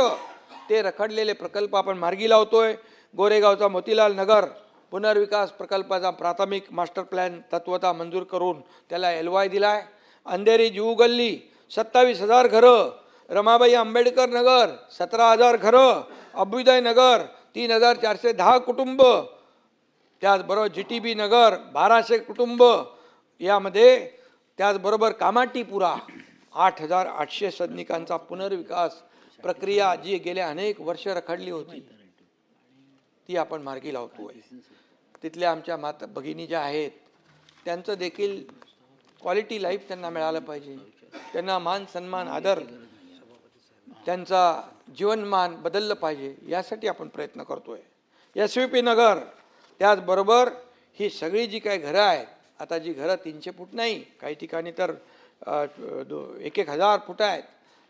ते रखडलेले प्रकल्प आपण मार्गी लावतोय. गोरेगावचा मोतीलाल नगर पुनर्विकास प्रकल्पाचा प्राथमिक मास्टर प्लॅन तत्वता मंजूर करून त्याला LOI दिला आहे. अंधेरी जुहू गल्ली 27,000 घरं, रमाबाई आंबेडकर नगर 17,000 घरं, अभ्युदय नगर 3,410 कुटुंब, त्याचबरोबर GTB नगर 1,200 कुटुंब, यामध्ये त्याचबरोबर कामाटीपुरा 8,800 सदनिकांचा पुनर्विकास प्रक्रिया जी गेल्या अनेक वर्ष रखडली होती ती आपण मार्गी लावतोय. तिथल्या आमच्या माता भगिनी ज्या आहेत त्यांचं देखील क्वालिटी लाईफ त्यांना मिळालं पाहिजे. त्यांना मान सन्मान आदर, त्यांचा जीवनमान बदललं पाहिजे, यासाठी आपण प्रयत्न करतोय. SVP नगर, त्याचबरोबर ही सगळी जी काही घरं आहेत, आता जी घरं 300 फूट नाही, काही ठिकाणी तर 1,000 फूट आहेत,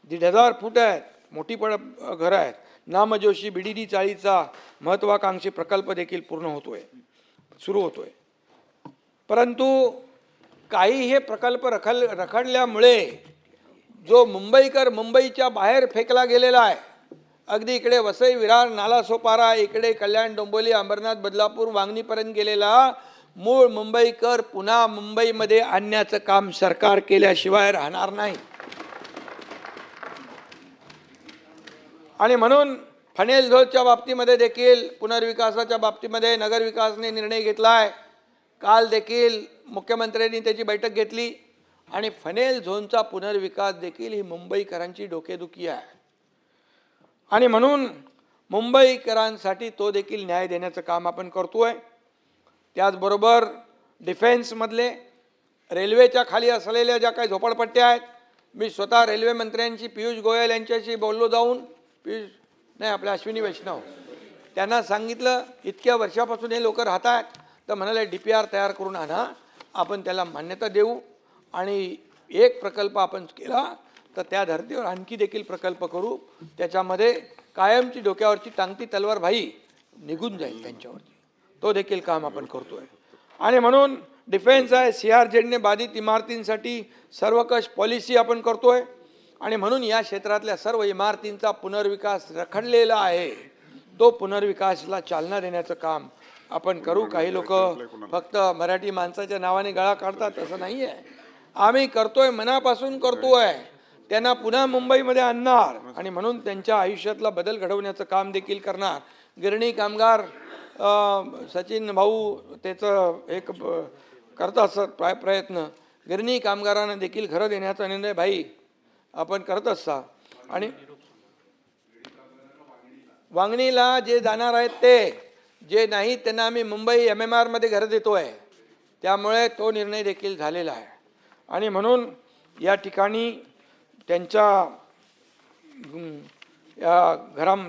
1,500 फूट आहेत, मोठी पण घरं आहेत. नामजोशी BDD चाळीचा महत्त्वाकांक्षी प्रकल्प देखील सुरू होतोय. परंतु काही हे प्रकल्प रखडल्यामुळे जो मुंबईकर मुंबईच्या बाहेर फेकला गेलेला आहे, अगदी इकडे वसई, विरार, नालासोपारा, इकडे कल्याण, डोंबिवली, अंबरनाथ, बदलापूर, वांगणीपर्यंत गेलेला मूळ मुंबईकर पुन्हा मुंबईमध्ये आणण्याचं काम सरकार केल्याशिवाय राहणार नाही. आणि म्हणून फनेल झोनच्या बाबतीमध्ये देखील, पुनर्विकासाच्या बाबतीमध्ये नगरविकासने निर्णय घेतला आहे. काल देखील मुख्यमंत्र्यांनी त्याची बैठक घेतली आणि फनेल झोनचा पुनर्विकास देखील ही मुंबईकरांची डोकेदुखी आहे आणि म्हणून मुंबईकरांसाठी तो देखील न्याय देण्याचं काम आपण करतोय. त्याचबरोबर डिफेन्समधले रेल्वेच्या खाली असलेल्या ज्या काही झोपडपट्ट्या आहेत, मी स्वतः रेल्वे मंत्र्यांशी पियुष गोयल यांच्याशी बोललो जाऊन, आपल्या अश्विनी वैष्णव, त्यांना सांगितलं इतक्या वर्षापासून हे लोक राहत आहेत, तर म्हणाले DPR तयार करून आणा, आपण त्याला मान्यता देऊ आणि एक प्रकल्प आपण केला तर त्या धर्तीवर आणखी देखील प्रकल्प करू, त्याच्यामध्ये कायमची डोक्यावरची टांगती तलवार भाई निघून जाईल त्यांच्यावरती, तो देखील काम आपण करतोय. आणि म्हणून डिफेन्स आहे, CRZ बाधित इमारतींसाठी सर्वकष पॉलिसी आपण करतोय आणि म्हणून या क्षेत्रातल्या सर्व इमारतींचा पुनर्विकास रखडलेला आहे, तो पुनर्विकासला चालना देण्याचं काम आपण करू. काही लोक फक्त मराठी माणसाच्या नावाने गळा काढतात, असं नाही आहे. आम्ही करतोय, मनापासून करतोय. त्यांना पुन्हा मुंबईमध्ये आणणार आणि म्हणून त्यांच्या आयुष्यातला बदल घडवण्याचं काम देखील करणार. गिरणी कामगार सचिन भाऊ त्याचं एक करत असत प्रयत्न. गिरणी कामगारांना देखील घरं देण्याचा निर्णय भाई आपण करत असता. आणि वांगणीला जे जाणार आहेत ते, जे नाही त्यांना आम्ही मुंबई MMR मध्ये घरं देतो आहे. त्यामुळे तो निर्णय देखील झालेला आहे. आणि म्हणून या ठिकाणी त्यांच्या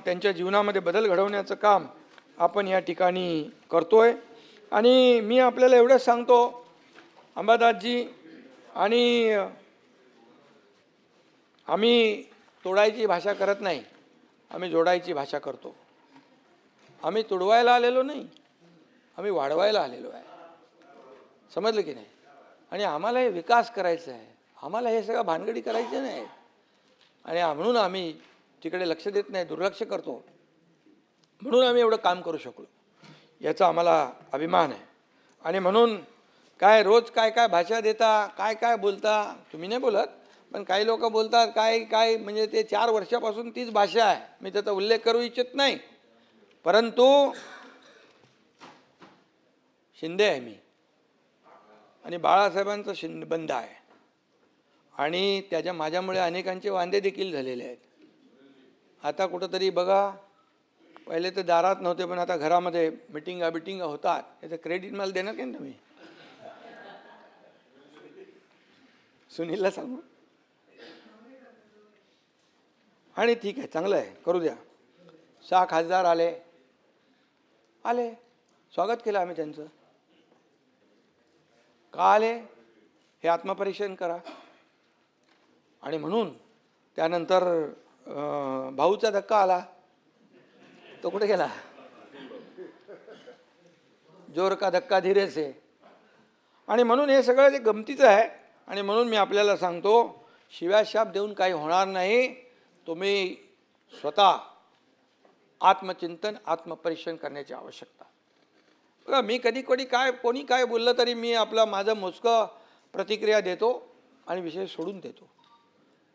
त्यांच्या जीवनामध्ये बदल घडवण्याचं काम आपण या ठिकाणी करतोय. आणि मी आपल्याला एवढंच सांगतो अंबादासजी, आणि आम्ही तोडायची भाषा करत नाही, आम्ही जोडायची भाषा करतो. आम्ही तुडवायला आलेलो नाही, आम्ही वाढवायला आलेलो आहे. समजलं की नाही? आणि आम्हाला हे विकास करायचा आहे, आम्हाला हे सगळं भानगडी करायचं नाही. आणि म्हणून आम्ही तिकडे लक्ष देत नाही, दुर्लक्ष करतो. म्हणून आम्ही एवढं काम करू शकलो, याचा आम्हाला अभिमान आहे. आणि म्हणून काय रोज काय काय भाषा देता, काय काय बोलता, तुम्ही नाही बोलत, पण काही लोक बोलतात काय काय, म्हणजे ते 4 वर्षापासून तीच भाषा आहे. मी त्याचा उल्लेख करू इच्छित नाही, परंतु शिंदे आहे मी, आणि बाळासाहेबांचा बंद आहे. आणि माझ्यामुळे अनेकांचे वांदे देखील झालेले आहेत. आता कुठंतरी बघा, पहिले तर दारात नव्हते, पण आता घरामध्ये मिटिंगा होतात. याचं क्रेडिट मला देणार की तुम्ही? सुनीलला सांगू. आणि ठीक आहे, चांगलं आहे, करू द्या. 6 खासदार आले, स्वागत केलं आम्ही त्यांचं. का आले हे आत्मपरीक्षण करा. आणि म्हणून त्यानंतर भाऊचा धक्का आला, तो कुठे गेला? जोर का धक्का धीरे से. आणि म्हणून हे सगळं जे गमतीचं आहे. आणि म्हणून मी आपल्याला सांगतो, शिव्याशाप देऊन काही होणार नाही. तुम्ही स्वतः आत्मचिंतन, आत्मपरीक्षण करण्याची आवश्यकता. बघा, मी कधी कोणी काय बोललं तरी मी माझं मोजकं प्रतिक्रिया देतो आणि विषय सोडून देतो.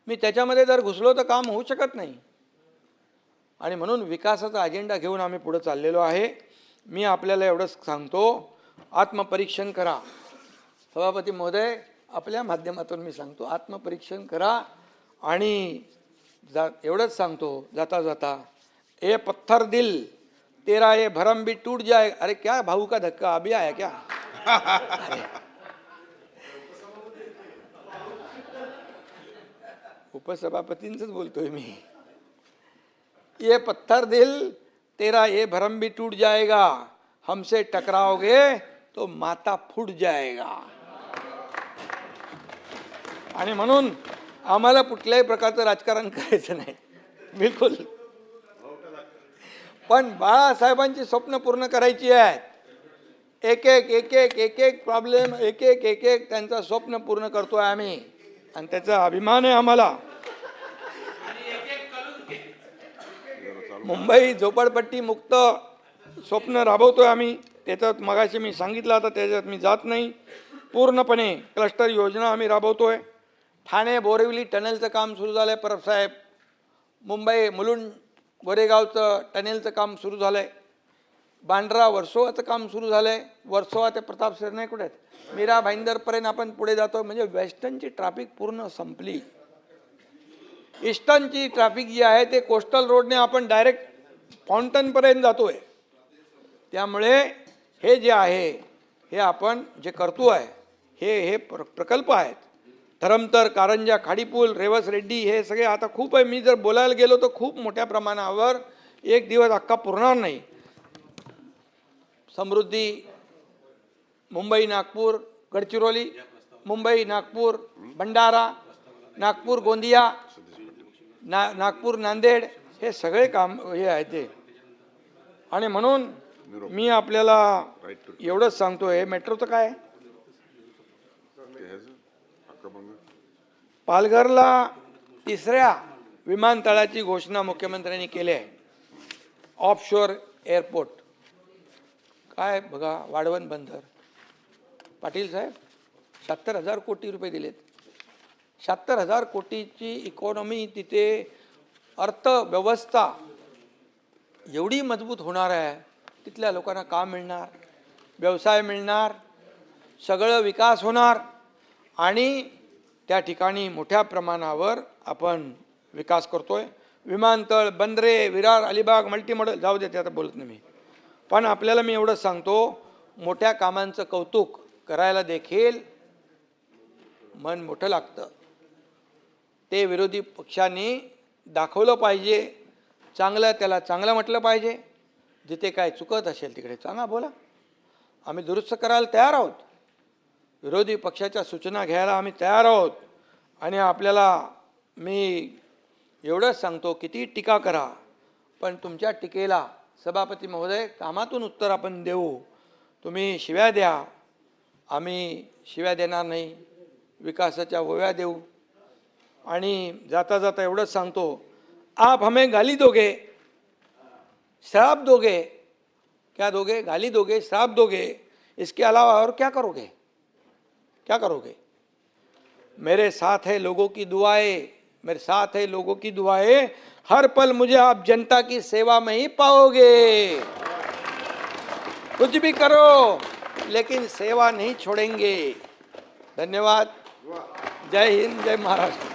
मी त्याच्यामध्ये जर घुसलो तर काम होऊ शकत नाही. आणि म्हणून विकासाचा अजेंडा घेऊन आम्ही पुढे चाललेलो आहे. मी आपल्याला एवढंच सांगतो, आत्मपरीक्षण करा. सभापती महोदय, आपल्या माध्यमातून मी सांगतो, आत्मपरीक्षण करा. आणि एवढंच सांगतो जाता जाता, ए पत्थर दिल तेरा ये भरम भी टूट जाए. अरे क्या भाऊ का धक्का अभी आया क्या? उपसभापतींच बोलतोय मी. ये पत्थर दिल तेरा ये भरम भी टूट जाएगा, हमसे टकराओगे तो माता फूट जाएगा. आणि म्हणून आम्हाला कुठल्याही प्रकारचं राजकारण करायचं नाही, बिलकुल. पण बाळासाहेबांची स्वप्न पूर्ण करायची आहेत. एक एक प्रॉब्लेम, एक एक त्यांचं स्वप्न पूर्ण करतोय आम्ही, आणि त्याचा अभिमान आहे आम्हाला. मुंबई झोपडपट्टी मुक्त स्वप्न राबवतोय आम्ही. त्याच्यात मगाशी मी सांगितलं, आता त्याच्यात मी जात नाही. पूर्णपणे क्लस्टर योजना आम्ही राबवतोय. ठाणे बोरिवली टनेलचं काम सुरू झालं आहे परब साहेब. मुंबई मुलुंड गोरेगावचं टनेलचं काम सुरू झालं आहे. बांद्रा वर्सोवाचं काम सुरू झालं आहे. वर्सोवा ते प्रताप सरनाईक कुठे आहेत, मीरा भाईंदरपर्यंत आपण पुढे जातो. म्हणजे वेस्टर्नची ट्रॅफिक पूर्ण संपली. ईस्टर्नची ट्रॅफिक जी आहे ते कोस्टल रोडने आपण डायरेक्ट फाउंटनपर्यंत जातोय. त्यामुळे हे जे आहे हे आपण जे करतोय हे प्रकल्प आहेत. धरमतर, कारंजा, खाडीपूल, रेवस रेड्डी, हे सगळे आता खूप आहे. मी जर बोलायला गेलो तर खूप मोठ्या प्रमाणावर, एक दिवस अख्खा पुरणार नाही. समृद्धी, मुंबई नागपूर गडचिरोली, मुंबई नागपूर भंडारा, नागपूर गोंदिया, नागपूर नांदेड, हे सगळे काम हे आहे ते. आणि म्हणून मी आपल्याला एवढंच सांगतोय, मेट्रोचं काय, पालघरला 3ऱ्या विमानतळाची घोषणा मुख्यमंत्र्यांनी केली आहे. ऑफशोर एअरपोर्ट काय बघा, वाढवण बंदर. पाटील साहेब 76,000 कोटी रुपये दिलेत. 76,000 कोटीची इकॉनॉमी तिथे, अर्थव्यवस्था एवढी मजबूत होणार आहे. तिथल्या लोकांना काम मिळणार, व्यवसाय मिळणार, सगळं विकास होणार आणि त्या ठिकाणी मोठ्या प्रमाणावर आपण विकास करतोय. विमानतळ, बंदरे, विरार, अलिबाग, मल्टीमॉडल जाऊ देते, आता बोलत नाही मी. पण आपल्याला मी एवढंच सांगतो, मोठ्या कामांचं कौतुक करायला देखील मन मोठं लागतं. ते विरोधी पक्षांनी दाखवलं पाहिजे. चांगलं त्याला चांगलं म्हटलं पाहिजे. जिथे काय चुकत असेल तिकडे चांगला बोला, आम्ही दुरुस्त करायला तयार आहोत. विरोधी पक्षाच्या सूचना घ्यायला आम्ही तयार आहोत. आणि आपल्याला मी एवढंच सांगतो, किती टीका करा पण तुमच्या टीकेला सभापती महोदय कामातून उत्तर आपण देऊ. तुम्ही शिव्या द्या, आम्ही शिव्या देणार नाही, विकासाच्या ओव्या देऊ. आणि जाता जाता एवढंच सांगतो, आप हमें गाली दोगे, श्राप दोगे, क्या दोगे? गाली दोगे, श्राप दोगे, इसके अलावा और क्या करोगे? क्या करोगे? मेरे साथ है लोगों की दुआएं, मेरे साथ है लोगों की दुआएं, हर पल मुझे आप जनता की सेवा में ही पाओगे. कुछ भी करो लेकिन सेवा नहीं छोड़ेंगे. धन्यवाद. जय हिंद, जय महाराष्ट्र.